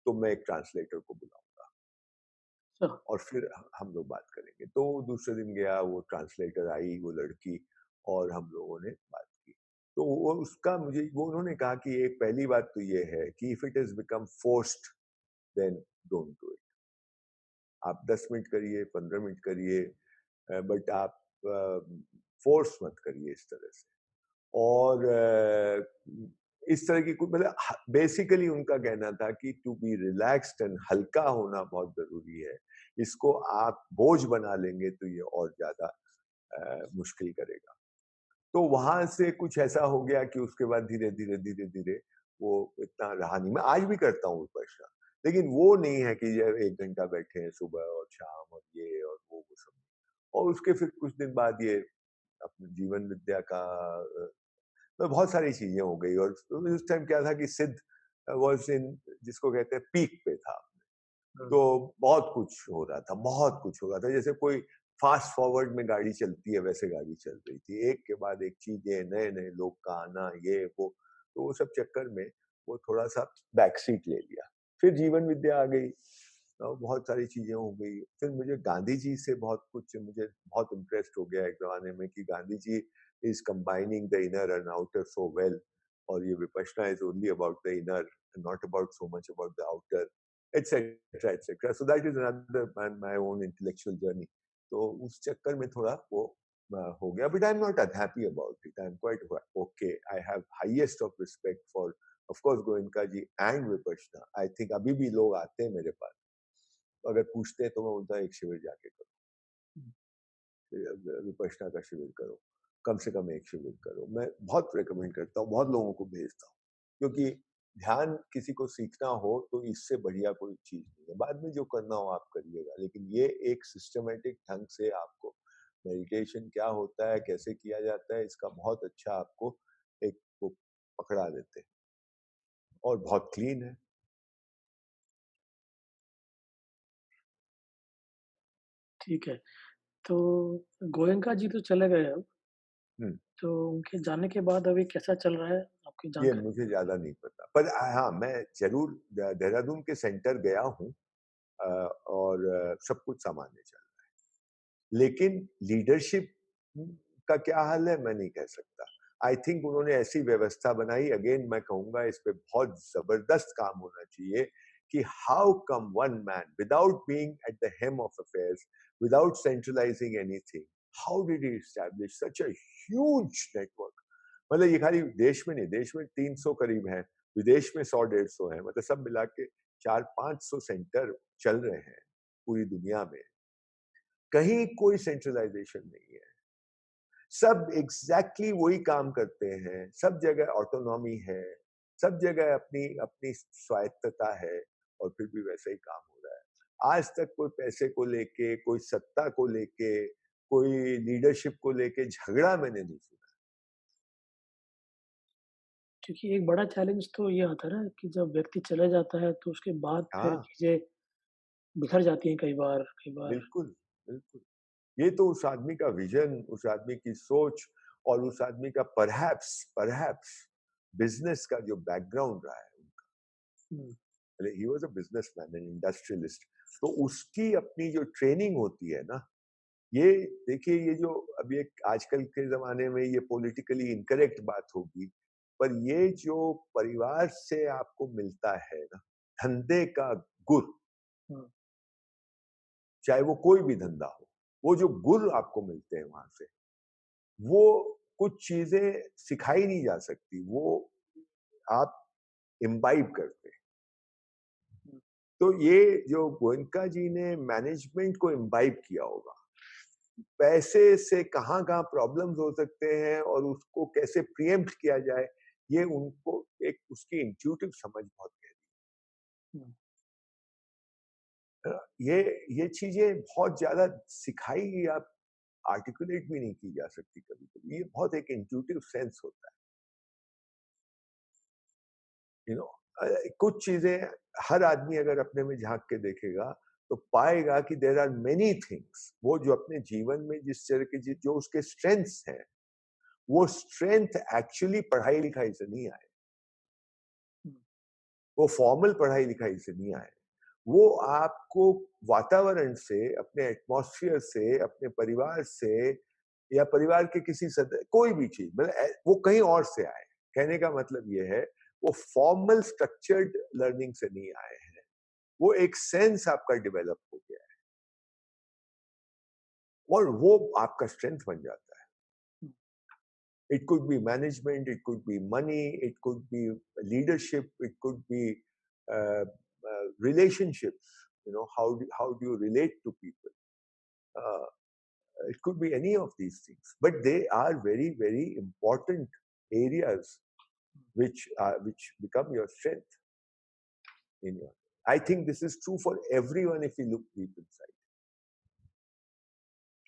Speaker 2: तो मैं एक ट्रांसलेटर को बुलाऊँगा
Speaker 1: अच्छा,
Speaker 2: और फिर हम लोग बात करेंगे। तो दूसरे दिन गया, वो ट्रांसलेटर आई, वो लड़की, और हम लोगों ने बात की। तो वो उसका मुझे वो उन्होंने कहा कि एक पहली बात तो ये है कि if it has become forced then don't do it. आप 10 मिनट करिए, 15 मिनट करिए, बट आप फोर्स मत करिए इस तरह से। और इस तरह की कुछ मतलब बेसिकली उनका कहना था कि टू बी रिलैक्स्ड एंड हल्का होना बहुत ज़रूरी है। इसको आप बोझ बना लेंगे तो ये और ज़्यादा मुश्किल करेगा। तो वहाँ से कुछ ऐसा हो गया कि उसके बाद धीरे-धीरे, धीरे-धीरे वो इतना रहा नहीं। मैं आज भी करता हूँ विपश्यना, लेकिन वो नहीं है कि ये 1 घंटा बैठे हैं सुबह और शाम और ये और वो सब। और उसके फिर कुछ दिन बाद ये अपने जीवन विद्या का तो बहुत सारी चीज़ें हो गई। और उस टाइम क्या था कि सिद्ध वाज़ इन जिसको कहते हैं पीक पे था।
Speaker 1: हुँ,
Speaker 2: तो बहुत कुछ हो रहा था, बहुत कुछ हो रहा था। जैसे कोई फ़ास्ट फ़ॉरवर्ड में गाड़ी चलती है, वैसे गाड़ी चल रही थी। एक के बाद एक चीज़ें, नए-नए लोग का आना, ये वो। तो वो सब चक्कर में वो थोड़ा-सा बैक सीट ले लिया। फिर जीवन विद्या आ गई, बहुत सारी चीज़ें हो गई। फिर मुझे गांधी जी से बहुत कुछ मुझे बहुत इम्प्रेस्ड हो गया एक ज़माने में कि Gandhi ji is combining the inner and outer so well, और ये Vipassana is only about the inner and not about so much about the outer, etcetera, etcetera. So that is another my own intellectual journey. तो उस चक्कर में थोड़ा वो हो गया, but I am not unhappy about it. I am quite okay. I have highest of respect for of course Goenka ji and Vipassana. I think अभी भी लोग आते हैं मेरे पास, अगर पूछते हैं तो मैं बोलता हूँ एक शिविर जाके करो,
Speaker 1: हुँ,
Speaker 2: विपश्यना का शिविर करो, कम से कम एक शिविर करो। मैं बहुत रिकमेंड करता हूँ, बहुत लोगों को भेजता हूँ, क्योंकि ध्यान किसी को सीखना हो तो इससे बढ़िया कोई चीज़ नहीं है। बाद में जो करना हो आप करिएगा, लेकिन ये एक सिस्टमैटिक ढंग से आपको मेडिटेशन क्या होता है, कैसे किया जाता है, इसका बहुत अच्छा आपको एक वो पकड़ा देते हैं, और बहुत क्लीन है।
Speaker 1: ठीक है। तो गोयंका जी तो चले गए अब,
Speaker 2: हुँ।
Speaker 1: तो उनके जाने के बाद अभी कैसा चल रहा है आपकी
Speaker 2: ये
Speaker 1: जानकारी?
Speaker 2: मुझे ज़्यादा नहीं पता। पर हाँ, मैं ज़रूर देहरादून के सेंटर गया हूँ, और सब कुछ सामान्य चल रहा है। लेकिन लीडरशिप का क्या हाल है, मैं नहीं कह सकता। आई थिंक उन्होंने ऐसी व्यवस्था बनाई, अगेन मैं कहूंगा इस पे बहुत जबरदस्त काम होना चाहिए कि how come one man without being at the helm of affairs, without centralizing anything, how did he establish such a huge network. मतलब ये खाली देश में नहीं, देश में 300 करीब है, विदेश में 100-150 है, मतलब सब मिला के 400-500 सेंटर चल रहे हैं पूरी दुनिया में। कहीं कोई सेंट्रलाइजेशन नहीं है, सब एग्जैक्टली वही काम करते हैं, सब जगह ऑटोनॉमी है, सब जगह अपनी अपनी स्वायत्तता है, और फिर भी वैसे ही काम हो रहा है। आज तक कोई पैसे को लेके, कोई सत्ता को लेके, कोई लीडरशिप को लेके झगड़ा मैंने नहीं सुना।
Speaker 1: क्योंकि एक बड़ा चैलेंज तो ये आता है ना कि जब व्यक्ति चला जाता है तो उसके बाद फिर
Speaker 2: हाँ,
Speaker 1: चीज़ें बिखर जाती हैं कई बार।
Speaker 2: बिल्कुल, बिल्कुल। ये तो उस आदमी का विजन, उस आदमी की सोच, और उस आदमी का परहैप्स बिजनेस का जो बैकग्राउंड रहा है उनका,
Speaker 1: हुँ,
Speaker 2: he was a businessman and industrialist, तो उसकी अपनी जो ट्रेनिंग होती है ना, ये देखिए, ये जो अभी एक आजकल के ज़माने में ये पॉलिटिकली इनकरेक्ट बात होगी, पर ये जो परिवार से आपको मिलता है ना, धंधे का गुर,
Speaker 1: हुँ,
Speaker 2: चाहे वो कोई भी धंधा हो, वो जो गुर आपको मिलते हैं वहाँ से, वो कुछ चीज़ें सिखाई नहीं जा सकती, वो आप इम्बाइब करते हैं।
Speaker 1: हुँ,
Speaker 2: तो ये जो गोयनका जी ने मैनेजमेंट को इम्बाइब किया होगा, पैसे से कहाँ-कहाँ प्रॉब्लम्स हो सकते हैं और उसको कैसे प्रीएम्प्ट किया जाए, ये उनको एक उसकी इंट्यूटिव समझ बहुत
Speaker 1: हुँ,
Speaker 2: गहरी है। ये चीज़ें बहुत ज़्यादा सिखाई या आर्टिकुलेट भी नहीं की जा सकती कभी-कभी। ये बहुत एक इंट्यूटिव सेंस होता है, यू नो। कुछ चीज़ें हर आदमी अगर अपने में झाँक के देखेगा, तो पाएगा कि देयर आर मेनी थिंग्स, वो जो अपने जीवन में जिस तरह की जो उसके स्ट्रेंथ्स हैं, वो स्ट्रेंथ एक्चुअली पढ़ाई-लिखाई से नहीं आए।
Speaker 1: हुँ,
Speaker 2: वो फॉर्मल पढ़ाई-लिखाई से नहीं आए। वो आपको वातावरण से, अपने एटमॉस्फेयर से, अपने परिवार से, या परिवार के किसी कोई भी चीज़, मतलब वो कहीं और से आए। कहने का मतलब ये है, वो फॉर्मल स्ट्रक्चर्ड लर्निंग से नहीं आए हैं। वो एक सेंस आपका डेवलप हो गया है, और वो आपका स्ट्रेंथ बन जाता है।
Speaker 1: हुँ,
Speaker 2: It could be management, it could be money, it could be leadership, it could be relationships. You know, how do you relate to people? Uh, it could be any of these things, but they are very very important areas which become your strength in your. I think this is true for everyone if you look deep inside.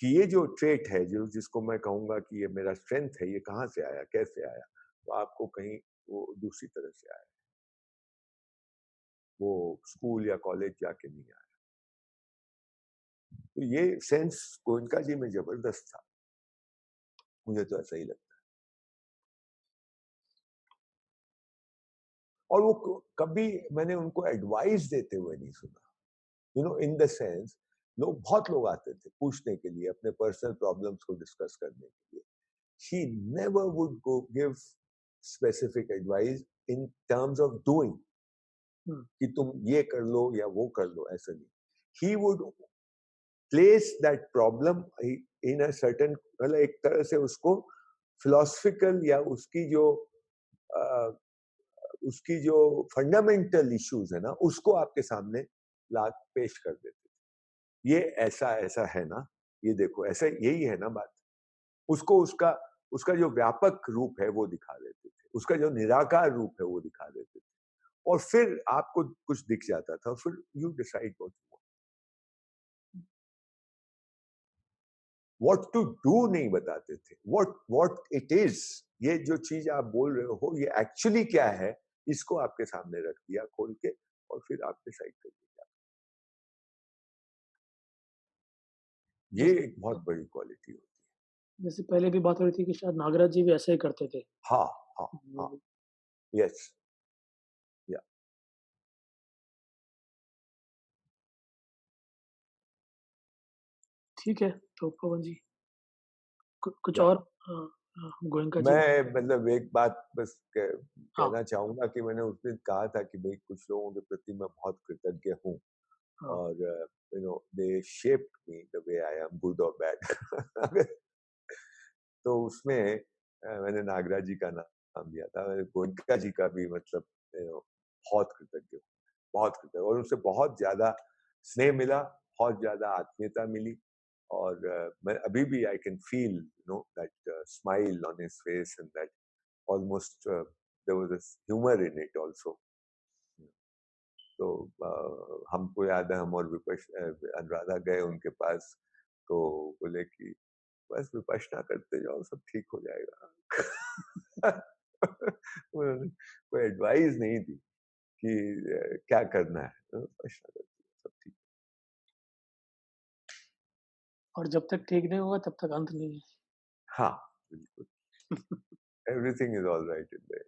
Speaker 2: कि ये जो trait है, जो जिसको मैं कहूँगा कि ये मेरा स्ट्रेंथ है, ये कहाँ से आया, कैसे आया? तो आपको कहीं वो दूसरी तरह से आया। वो स्कूल या कॉलेज जाके नहीं आया। तो ये सेंस गोयनका जी में ज़बरदस्त था। मुझे तो ऐसा ही लगता है। और वो कभी मैंने उनको एडवाइस देते हुए नहीं सुना। You know, in the sense, बहुत लोग आते थे पूछने के लिए, अपने पर्सनल प्रॉब्लम्स को डिस्कस करने के लिए। He never would go give specific advice in terms of doing,
Speaker 1: हुँ,
Speaker 2: कि तुम ये कर लो या वो कर लो, ऐसा नहीं। He would place that problem in a certain, मतलब एक तरह से उसको फिलोसफिकल, या उसकी जो फंडामेंटल इश्यूज है ना, उसको आपके सामने ला पेश कर देते थे। ये ऐसा ऐसा है ना, ये देखो ऐसा यही है ना बात। उसको उसका उसका जो व्यापक रूप है वो दिखा देते थे, उसका जो निराकार रूप है वो दिखा देते थे, और फिर आपको कुछ दिख जाता था, फिर you decide what to do नहीं बताते थे, व्हाट इट इज। ये जो चीज आप बोल रहे हो ये एक्चुअली क्या है, इसको आपके सामने रख दिया खोल के, और फिर आप डिसाइड कर दिया। ये
Speaker 1: जैसे
Speaker 2: एक बहुत बड़ी क्वालिटी होती
Speaker 1: जैसे पहले भी बात हो रही थी कि शायद नागराज जी भी ऐसा ही करते थे।
Speaker 2: है। हाँ, हाँ, हाँ।
Speaker 1: वो
Speaker 2: यस। या
Speaker 1: ठीक है, तो पवन जी कुछ
Speaker 2: या
Speaker 1: और गोयनका जी ने।
Speaker 2: मैं मतलब एक बात बस
Speaker 1: हाँ,
Speaker 2: कहना चाहूँगा कि मैंने उस दिन कहा था कि भई कुछ लोगों के प्रति मैं बहुत कृतज्ञ हूँ
Speaker 1: हाँ,
Speaker 2: और they shaped me the way I am, good और बैड। तो उसमें मैंने नागराज जी का नाम लिया था। गोयनका जी का भी मतलब बहुत कृतज्ञ हूँ, बहुत कृतज्ञ और उनसे बहुत ज़्यादा स्नेह मिला, बहुत ज़्यादा आत्मीयता मिली और मैं अभी भी I can feel that smile on his face and that almost there was this humor in it also. तो हमको याद है हम और अनुराधा गए उनके पास तो बोले कि बस विपश्यना करते जाओ सब ठीक हो जाएगा। उन्होंने कोई एडवाइस नहीं दी कि क्या करना है विपश्यना करते जाओ सब ठीक।
Speaker 1: और जब तक ठीक नहीं होगा तब तक अंत नहीं है।
Speaker 2: हाँ बिल्कुल, everything is all right in the